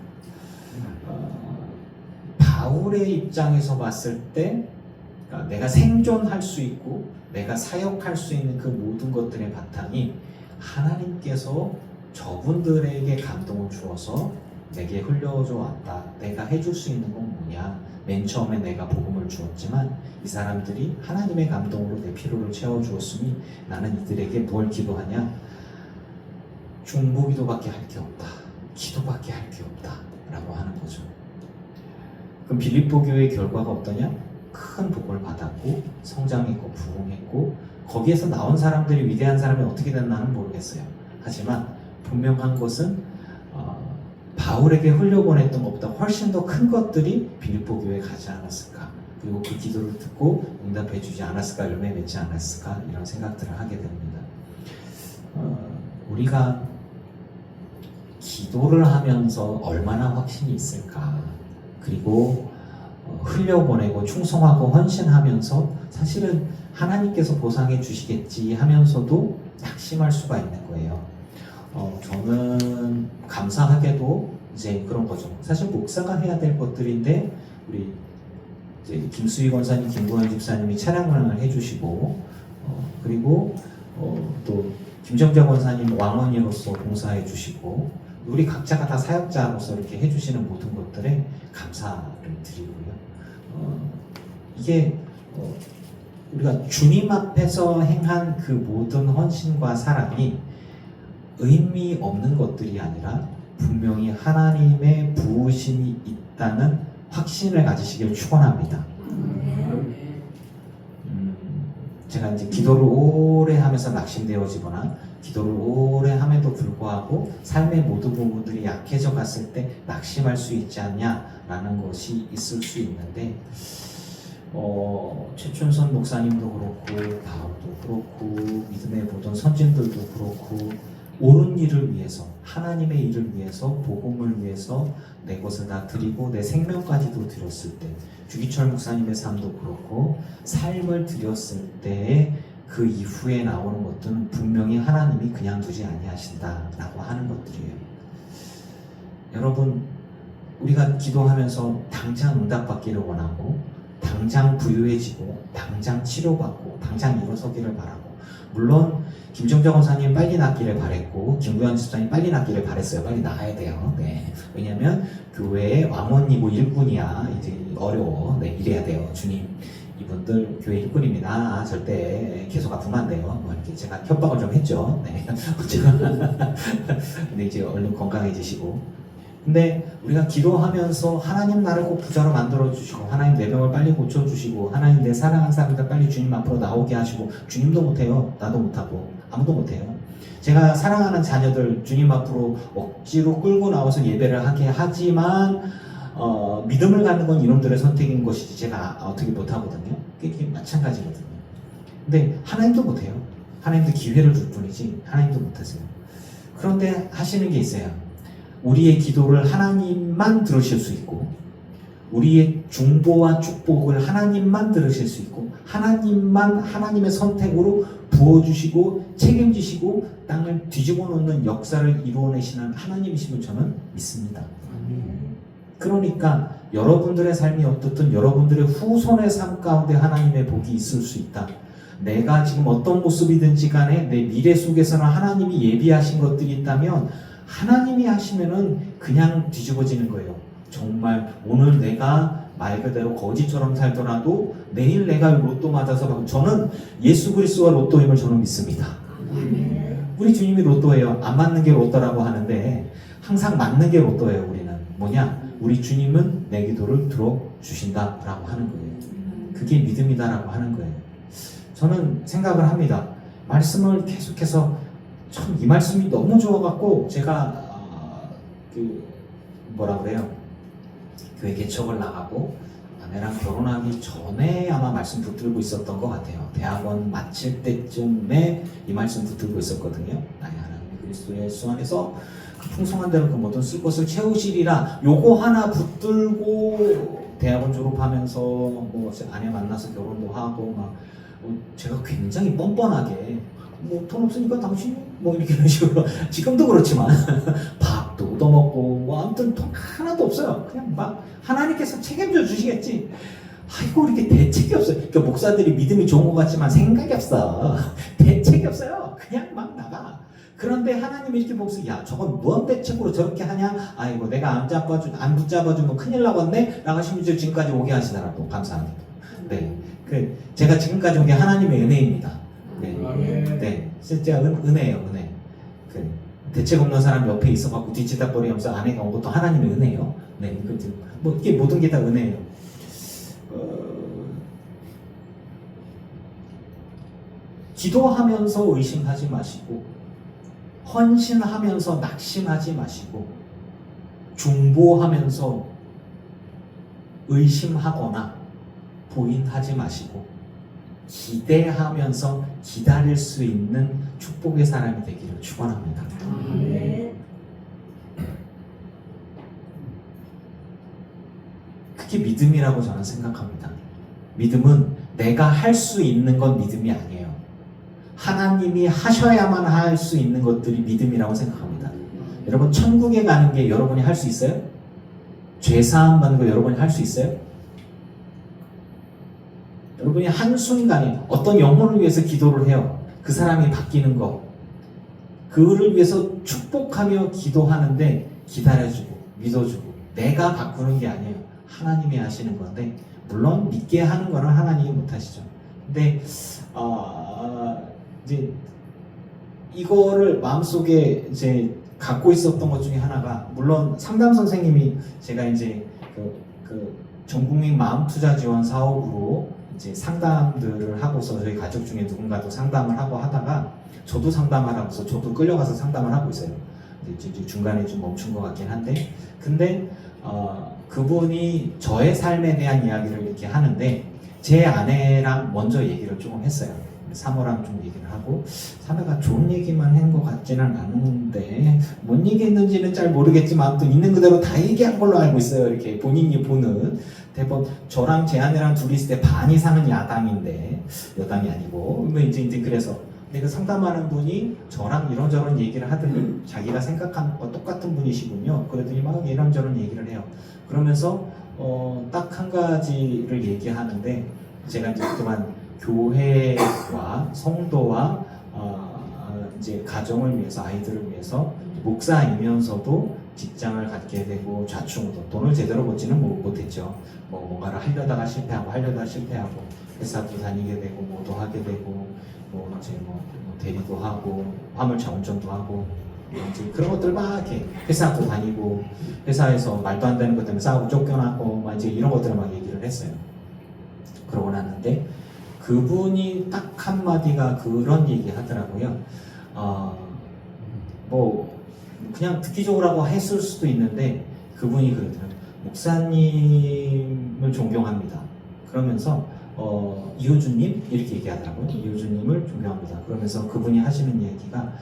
바울의 입장에서 봤을 때 그러니까 내가 생존할 수 있고 내가 사역할 수 있는 그 모든 것들의 바탕이 하나님께서 저분들에게 감동을 주어서 내게 흘려줘 왔다. 내가 해줄 수 있는 건 뭐냐? 맨 처음에 내가 복음을 주었지만 이 사람들이 하나님의 감동으로 내 필요를 채워주었으니 나는 이들에게 뭘 기도하냐? 중보기도밖에 할 게 없다. 기도밖에 할 게 없다. 라고 하는 거죠. 그럼 빌립보 교회의 결과가 어떠냐? 큰 복을 받았고 성장했고 부흥했고 거기에서 나온 사람들이 위대한 사람이 어떻게 됐나는 모르겠어요. 하지만 분명한 것은 바울에게 흘려보냈던 것보다 훨씬 더 큰 것들이 빌립보 교회에 가지 않았을까, 그리고 그 기도를 듣고 응답해 주지 않았을까, 열매 맺지 않았을까, 이런 생각들을 하게 됩니다. 우리가 기도를 하면서 얼마나 확신이 있을까, 그리고 흘려보내고 충성하고 헌신하면서 사실은 하나님께서 보상해 주시겠지 하면서도 낙심할 수가 있는 거예요. 저는 감사하게도 이제 그런 거죠. 사실 목사가 해야 될 것들인데 우리 이제 김수희 권사님, 김구현 집사님이 찬양을 해주시고 그리고 또 김정자 권사님 왕언니로서 봉사해 주시고 우리 각자가 다 사역자로서 이렇게 해주시는 모든 것들에 감사를 드리고요. 이게 우리가 주님 앞에서 행한 그 모든 헌신과 사랑이 의미 없는 것들이 아니라 분명히 하나님의 부으심이 있다는 확신을 가지시길 축원합니다. 제가 이제 기도를 오래 하면서 낙심되어지거나 기도를 오래 함에도 불구하고 삶의 모든 부분들이 약해져 갔을 때 낙심할 수 있지 않냐라는 것이 있을 수 있는데 최춘선 목사님도 그렇고 바울도 그렇고 믿음의 모든 선진들도 그렇고 옳은 일을 위해서, 하나님의 일을 위해서, 복음을 위해서 내 것을 다 드리고 내 생명까지도 드렸을 때, 주기철 목사님의 삶도 그렇고 삶을 드렸을 때에 그 이후에 나오는 것들은 분명히 하나님이 그냥 두지 아니하신다라고 하는 것들이에요. 여러분, 우리가 기도하면서 당장 응답받기를 원하고 당장 부유해지고 당장 치료받고 당장 일어서기를 바라고, 물론 김정자 권사님 빨리 낫기를 바랬고 김구현 집사님 빨리 낫기를 바랬어요. 빨리 나아야 돼요. 네. 왜냐면 교회의 왕언니고 일꾼이야. 이제 어려워. 네, 이래야 돼요. 주님, 이분들 교회 일꾼입니다. 절대 계속 아프면 안 돼요. 뭐 이렇게 제가 협박을 좀 했죠. 네. 근데 이제 얼른 건강해지시고. 근데 우리가 기도하면서 하나님 나를 꼭 부자로 만들어 주시고 하나님 내 병을 빨리 고쳐 주시고 하나님 내 사랑하는 사람들 빨리 주님 앞으로 나오게 하시고, 주님도 못해요. 나도 못하고 아무도 못해요. 제가 사랑하는 자녀들 주님 앞으로 억지로 끌고 나와서 예배를 하게 하지만 믿음을 갖는 건 이놈들의 선택인 것이지 제가 어떻게 못하거든요. 그게 마찬가지거든요. 근데 하나님도 못해요. 하나님도 기회를 줄 뿐이지 하나님도 못하세요. 그런데 하시는 게 있어요. 우리의 기도를 하나님만 들으실 수 있고 우리의 중보와 축복을 하나님만 들으실 수 있고 하나님만 하나님의 선택으로 부어주시고 책임지시고 땅을 뒤집어 놓는 역사를 이루어내시는 하나님이심을 저는 믿습니다. 그러니까 여러분들의 삶이 어떻든 여러분들의 후손의 삶 가운데 하나님의 복이 있을 수 있다. 내가 지금 어떤 모습이든지 간에 내 미래 속에서는 하나님이 예비하신 것들이 있다면 하나님이 하시면은 그냥 뒤집어지는 거예요. 정말 오늘 내가 말 그대로 거지처럼 살더라도 내일 내가 로또 맞아서 받고, 저는 예수 그리스도와 로또임을 저는 믿습니다. 우리 주님이 로또예요. 안 맞는 게 로또라고 하는데 항상 맞는 게 로또예요. 우리는 뭐냐? 우리 주님은 내 기도를 들어주신다라고 하는 거예요. 그게 믿음이다라고 하는 거예요. 저는 생각을 합니다. 말씀을 계속해서 참 이 말씀이 너무 좋아갖고 제가 뭐라 그래요? 교회 개척을 나가고 아내랑 결혼하기 전에 아마 말씀 붙들고 있었던 것 같아요. 대학원 마칠 때쯤에 이 말씀 붙들고 있었거든요. 나의 하나님의 그리스도 예수 안에서 그 풍성한 대로 그 모든 쓸 것을 채우시리라. 요거 하나 붙들고 대학원 졸업하면서 뭐 아내 만나서 결혼도 하고 막 제가 굉장히 뻔뻔하게 뭐 돈 없으니까 당신 뭐 이렇게 이런 식으로 지금도 그렇지만 밥도 얻어먹고 뭐 아무튼 돈 하나도 없어요. 그냥 막 하나님께서 책임져 주시겠지. 아이고 이렇게 대책이 없어요. 그러니까 목사들이 믿음이 좋은 것 같지만 생각이 없어. 대책이 없어요. 그냥 막 나가. 그런데 하나님이 이렇게 보고서 야 저건 뭔 대책으로 저렇게 하냐? 아이고 내가 안 붙잡아주면 큰일 나겠네? 라고 심지어 지금까지 오게 하시더라고. 감사합니다. 네, 제가 지금까지 온 게 하나님의 은혜입니다. 네, 네, 진짜 은혜예요, 은혜. 대책 없는 사람 옆에 있어갖고 뒤치다거리면서 아내가 온 것도 하나님의 은혜예요. 네, 뭐 이게 모든 게 다 은혜예요. 기도하면서 의심하지 마시고, 헌신하면서 낙심하지 마시고, 중보하면서 의심하거나 부인하지 마시고, 기대하면서 기다릴 수 있는 축복의 사람이 되기를 축원합니다. 아멘. 그게 믿음이라고 저는 생각합니다. 믿음은 내가 할 수 있는 건 믿음이 아니에요. 하나님이 하셔야만 할 수 있는 것들이 믿음이라고 생각합니다. 여러분 천국에 가는 게 여러분이 할 수 있어요? 죄사함 받는 거 여러분이 할 수 있어요? 여러분이 한순간에 어떤 영혼을 위해서 기도를 해요. 그 사람이 바뀌는 거, 그를 위해서 축복하며 기도하는데 기다려주고 믿어주고 내가 바꾸는 게 아니에요. 하나님이 하시는 건데, 물론 믿게 하는 거는 하나님이 못하시죠. 근데 이제 이거를 마음속에 이제 갖고 있었던 것 중에 하나가, 물론 상담 선생님이 제가 이제 그 전국민 마음투자 지원 사업으로 이제 상담들을 하고서 저희 가족 중에 누군가도 상담을 하고 하다가 저도 상담을 하고서 저도 끌려가서 상담을 하고 있어요. 이제 중간에 좀 멈춘 것 같긴 한데, 근데 그분이 저의 삶에 대한 이야기를 이렇게 하는데 제 아내랑 먼저 얘기를 조금 했어요. 사모랑 좀 얘기를 하고, 사모가 좋은 얘기만 한 것 같지는 않은데 뭔 얘기했는지는 잘 모르겠지만 또 있는 그대로 다 얘기한 걸로 알고 있어요. 이렇게 본인이 보는 대본. 저랑 제 아내랑 둘이 있을 때 반 이상은 야당인데 여당이 아니고 이제 그래서 근데 그 상담하는 분이 저랑 이런저런 얘기를 하더니 자기가 생각하는 거 똑같은 분이시군요. 그러더니 막 이런저런 얘기를 해요. 그러면서 딱 한 가지를 얘기하는데, 제가 이제 그동안 교회와 성도와 이제 가정을 위해서, 아이들을 위해서 목사이면서도 직장을 갖게 되고 좌충우돌, 돈을 제대로 벌지는 못했죠. 뭔가를 하려다가 실패하고 회사도 다니게 되고 뭐도 하게 되고 이제 대리도 하고 화물차 운전도 하고 이제 그런 것들 막 이렇게 회사도 다니고 회사에서 말도 안 되는 것 때문에 싸우고 쫓겨나고 막 이제 이런 것들을 막 얘기를 했어요. 그러고 났는데 그분이 딱 한마디가 그런 얘기 하더라고요. 뭐 그냥 듣기적으로 했을 수도 있는데 그분이 그러더라고요. 목사님을 존경합니다. 그러면서 이호준님 이렇게 얘기하더라고요. 이호준님을 존경합니다. 그러면서 그분이 하시는 얘기가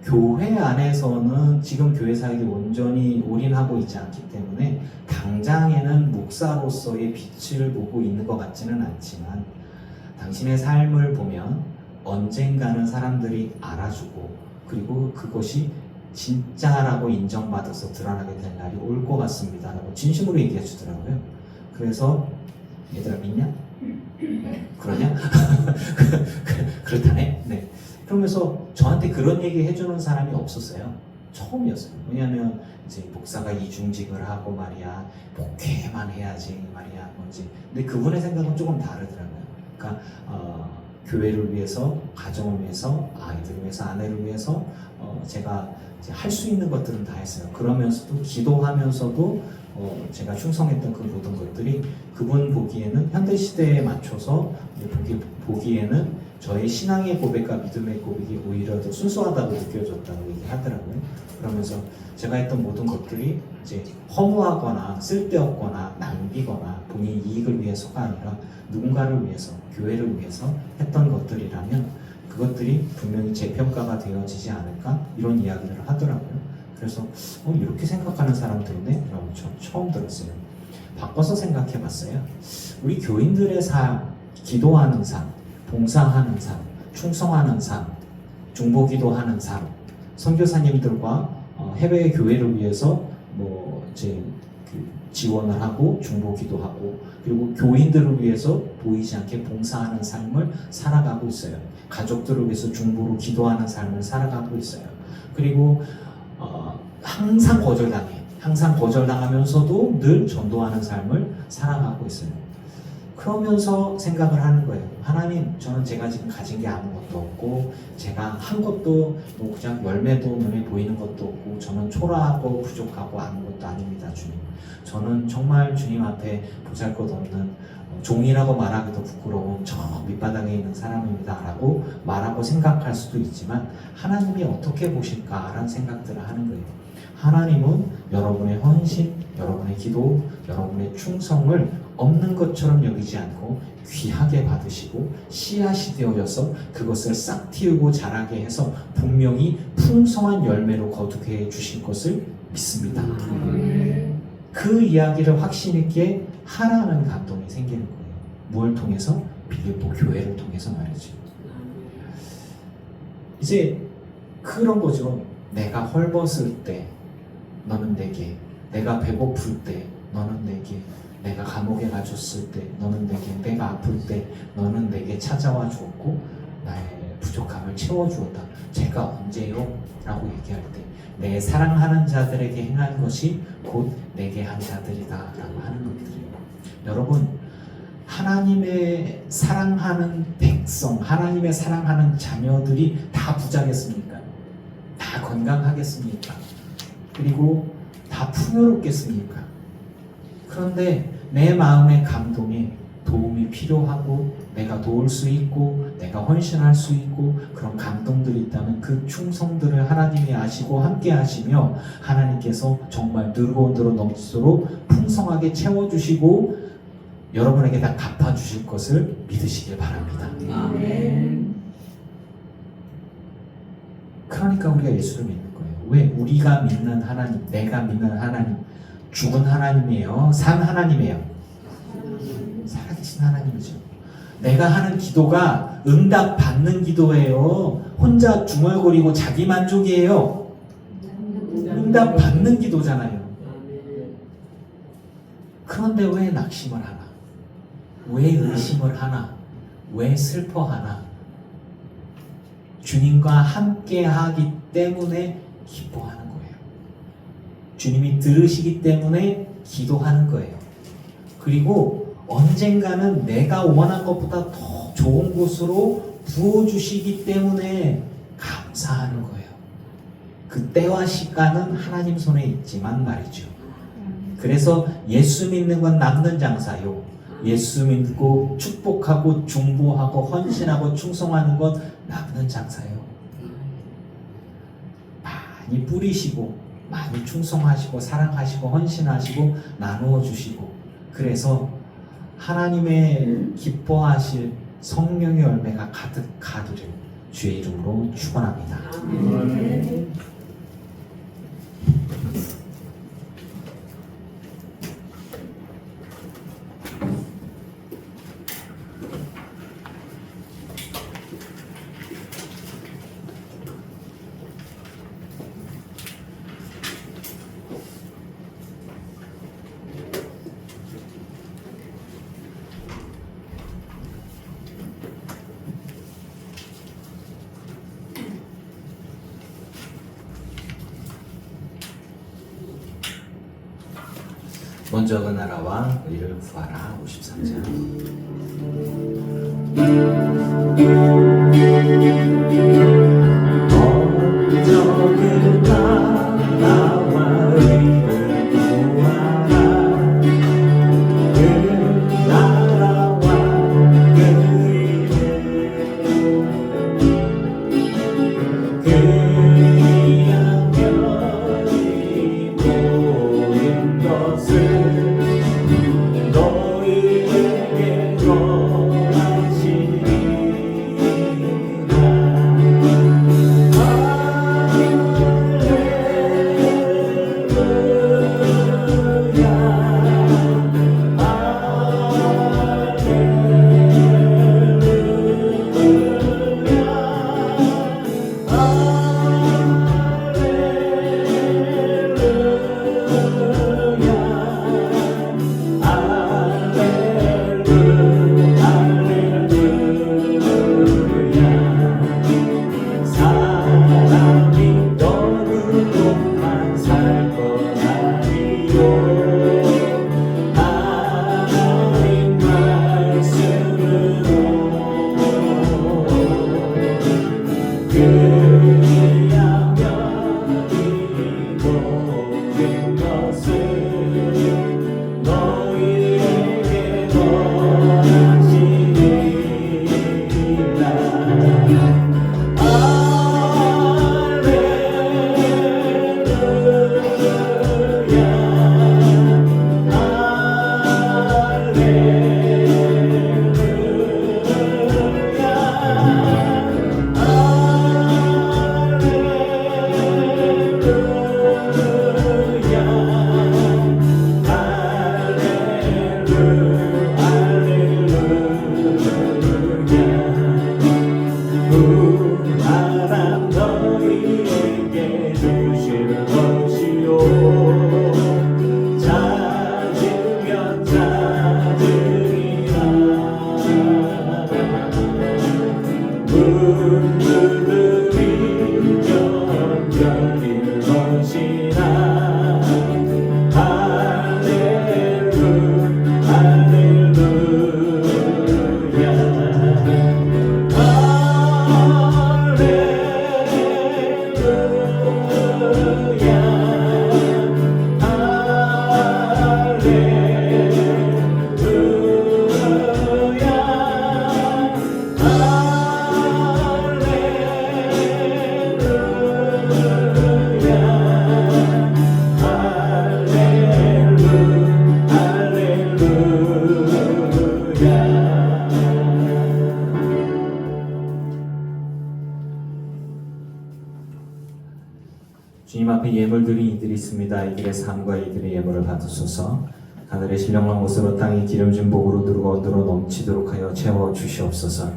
교회 안에서는 지금 교회 사역에 온전히 올인하고 있지 않기 때문에 당장에는 목사로서의 빛을 보고 있는 것 같지는 않지만 당신의 삶을 보면 언젠가는 사람들이 알아주고 그리고 그것이 진짜라고 인정받아서 드러나게 될 날이 올 것 같습니다 라고 진심으로 얘기해 주더라고요. 그래서 얘들아 믿냐? 그러냐? 그렇다네. 네. 그러면서 저한테 그런 얘기 해주는 사람이 없었어요. 처음이었어요. 왜냐하면 이제 목사가 이중직을 하고 말이야 목회만 해야지 말이야 뭔지. 근데 그분의 생각은 조금 다르더라고요. 그러니까 교회를 위해서, 가정을 위해서, 아이들을 위해서, 아내를 위해서 제가 할 수 있는 것들은 다 했어요. 그러면서도 기도하면서도 제가 충성했던 그 모든 것들이 그분 보기에는 현대 시대에 맞춰서 보기에는 저의 신앙의 고백과 믿음의 고백이 오히려 더 순수하다고 느껴졌다고 얘기하더라고요. 그러면서 제가 했던 모든 것들이 이제 허무하거나 쓸데없거나 낭비거나 본인 이익을 위해서가 아니라 누군가를 위해서, 교회를 위해서 했던 것들이라면 그것들이 분명히 재평가가 되어지지 않을까 이런 이야기를 하더라고요. 그래서 이렇게 생각하는 사람들이네 라고 처음 들었어요. 바꿔서 생각해 봤어요. 우리 교인들의 삶, 기도하는 삶, 봉사하는 삶, 충성하는 삶, 중보기도하는 삶, 선교사님들과 해외 교회를 위해서 이제 지원을 하고 중보기도하고 그리고 교인들을 위해서 보이지 않게 봉사하는 삶을 살아가고 있어요. 가족들을 위해서 중보로 기도하는 삶을 살아가고 있어요. 그리고 항상 거절당해. 항상 거절당하면서도 늘 전도하는 삶을 살아가고 있어요. 그러면서 생각을 하는 거예요. 하나님, 저는 제가 지금 가진 게 아무것도 없고 제가 한 것도 그냥 열매도 눈에 보이는 것도 없고 저는 초라하고 부족하고 아무것도 아닙니다, 주님. 저는 정말 주님 앞에 보잘것없는 종이라고 말하기도 부끄러운 저 밑바닥에 있는 사람입니다 라고 말하고 생각할 수도 있지만 하나님이 어떻게 보실까라는 생각들을 하는 거예요. 하나님은 여러분의 헌신, 여러분의 기도, 여러분의 충성을 없는 것처럼 여기지 않고 귀하게 받으시고 씨앗이 되어져서 그것을 싹 틔우고 자라게 해서 분명히 풍성한 열매로 거두게 해 주실 것을 믿습니다. 그 이야기를 확신 있게 하라는 감동이 생기는 거예요. 뭘 통해서? 빌립보 교회를 통해서 말이죠. 이제 그런 거죠. 내가 헐벗을 때 너는 내게, 내가 배고플 때 너는 내게, 내가 감옥에 갇혔을 때 너는 내게, 내가 아플 때 너는 내게 찾아와 주었고 나의 부족함을 채워주었다. 제가 언제요? 라고 얘기할 때 내 사랑하는 자들에게 행한 것이 곧 내게 한 자들이다 라고 하는 것들이에요. 여러분, 하나님의 사랑하는 백성, 하나님의 사랑하는 자녀들이 다 부자겠습니까? 다 건강하겠습니까? 그리고 다 풍요롭겠습니까? 그런데 내 마음의 감동에 도움이 필요하고 내가 도울 수 있고 내가 헌신할 수 있고 그런 감동들이 있다면 그 충성들을 하나님이 아시고 함께 하시며 하나님께서 정말 늘고 늘어 넘치도록 풍성하게 채워주시고 여러분에게 다 갚아주실 것을 믿으시길 바랍니다. 아멘. 그러니까 우리가 예수를 믿는 거예요. 왜? 우리가 믿는 하나님, 내가 믿는 하나님, 죽은 하나님이에요? 산 하나님이에요? 살아계신 하나님이죠. 내가 하는 기도가 응답 받는 기도예요. 혼자 중얼거리고 자기 만족이에요. 응답 받는 기도잖아요. 그런데 왜 낙심을 하나? 왜 의심을 하나? 왜 슬퍼하나? 주님과 함께 하기 때문에 기뻐하는 거예요. 주님이 들으시기 때문에 기도하는 거예요. 그리고 언젠가는 내가 원한 것보다 더 좋은 곳으로 부어주시기 때문에 감사하는 거예요. 그 때와 시간은 하나님 손에 있지만 말이죠. 그래서 예수 믿는 건 남는 장사요. 예수 믿고 축복하고 중보하고 헌신하고 충성하는 건 남는 장사요. 많이 뿌리시고 많이 충성하시고 사랑하시고 헌신하시고 나누어 주시고 그래서 하나님의 기뻐하실 성령의 열매가 가득하기를 주의 이름으로 축원합니다. 먼저 그 나라와 의를 구하라. 53장. 먼저 그 나라와 의를 구하라. 그 나라와 그 의를 그리하면 이 모든 것을 너희에게 더하시리라. 사람이 너무로만 살 것 아니요 하나님 말씀으로 그리하면 이 모든 것을 너희에게 더하시리라. 사람 너희에게 주실 것이요 찾으면 찾으리라. 문 두드리면 열릴 것이라. 할렐루야 할렐루야. 주님 앞에 예물 드린 이들이 있습니다. 이들의 삶과 이들의 예물을 받으소서. 하늘의 신령한 곳으로 땅이 기름진 복으로 누르고 언더로 넘치도록 하여 채워 주시옵소서.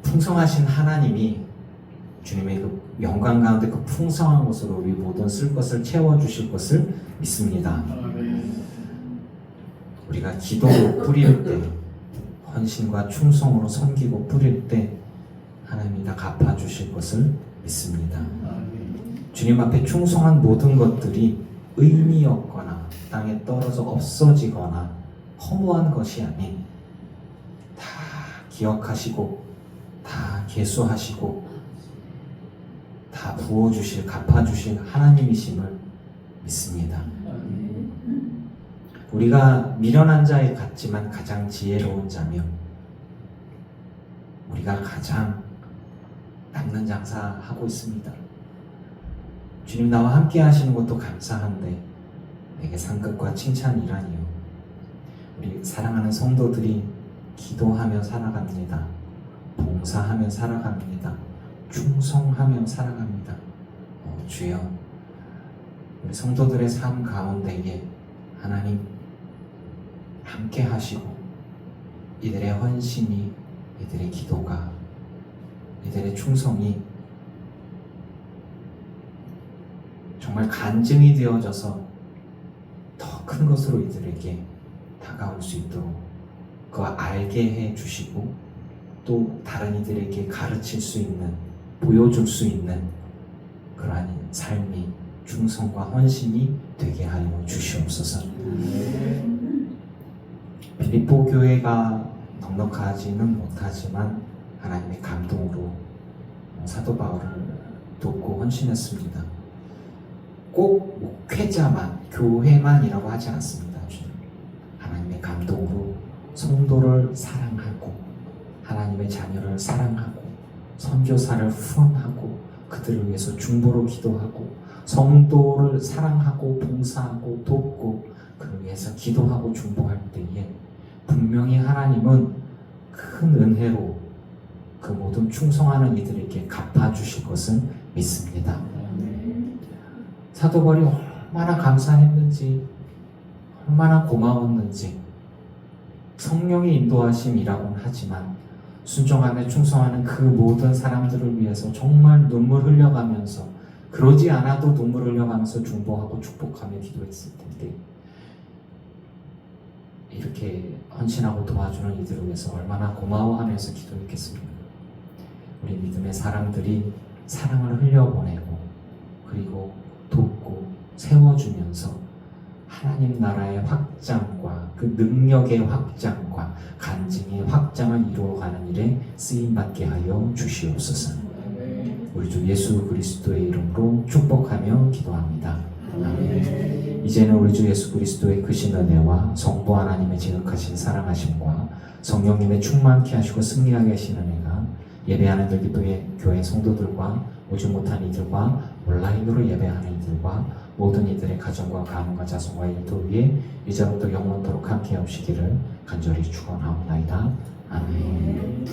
풍성하신 하나님이 주님의 그 영광 가운데 그 풍성한 곳으로 우리 모든 쓸 것을 채워 주실 것을 믿습니다. 우리가 기도로 뿌릴 때, 헌신과 충성으로 섬기고 뿌릴 때 하나님이 다 갚아주실 것을 믿습니다. 주님 앞에 충성한 모든 것들이 의미 없거나 땅에 떨어져 없어지거나 허무한 것이 아닌 다 기억하시고 다 계수하시고 다 부어주실 갚아주실 하나님이심을 믿습니다. 우리가 미련한 자에 같지만 가장 지혜로운 자며 우리가 가장 남는 장사하고 있습니다. 주님 나와 함께 하시는 것도 감사한데 내게 상급과 칭찬이라니요. 우리 사랑하는 성도들이 기도하며 살아갑니다. 봉사하며 살아갑니다. 충성하며 살아갑니다. 주여 우리 성도들의 삶 가운데에 하나님 함께 하시고 이들의 헌신이 이들의 기도가 이들의 충성이 정말 간증이 되어져서 더 큰 것으로 이들에게 다가올 수 있도록 그거 알게 해 주시고 또 다른 이들에게 가르칠 수 있는 보여줄 수 있는 그러한 삶이 충성과 헌신이 되게 하여 주시옵소서. 빌립보 교회가 넉넉하지는 못하지만 하나님의 감동으로 사도 바울을 돕고 헌신했습니다. 꼭 목회자만, 교회만이라고 하지 않습니다. 하나님의 감동으로 성도를 사랑하고 하나님의 자녀를 사랑하고 선교사를 후원하고 그들을 위해서 중보로 기도하고 성도를 사랑하고 봉사하고 돕고 그를 위해서 기도하고 중보할 때에 분명히 하나님은 큰 은혜로 그 모든 충성하는 이들에게 갚아주실 것은 믿습니다. 사도 바울이 얼마나 감사했는지 얼마나 고마웠는지 성령의 인도하심이라고는 하지만 순종하며 충성하는 그 모든 사람들을 위해서 정말 눈물 흘려가면서 그러지 않아도 눈물 흘려가면서 중보하고 축복하며 기도했을 텐데 이렇게 헌신하고 도와주는 이들을 위해서 얼마나 고마워하면서 기도했겠습니까? 우리 믿음의 사람들이 사랑을 흘려보내고 그리고 돕고 세워주면서 하나님 나라의 확장과 그 능력의 확장과 간증의 확장을 이루어가는 일에 쓰임받게 하여 주시옵소서. 우리 주 예수 그리스도의 이름으로 축복하며 기도합니다. 아멘. 이제는 우리 주 예수 그리스도의 크신 은혜와 성부 하나님의 지극하신 사랑하심과 성령님의 충만케 하시고 승리하게 하시는 은혜가 예배하는 들기도의 교회 성도들과 오지 못한 이들과 온라인으로 예배하는 이들과 모든 이들의 가정과 가문과 자손과 일터 위에 이제부터 영원토록 함께 하시기를 간절히 축원하옵나이다. 아멘.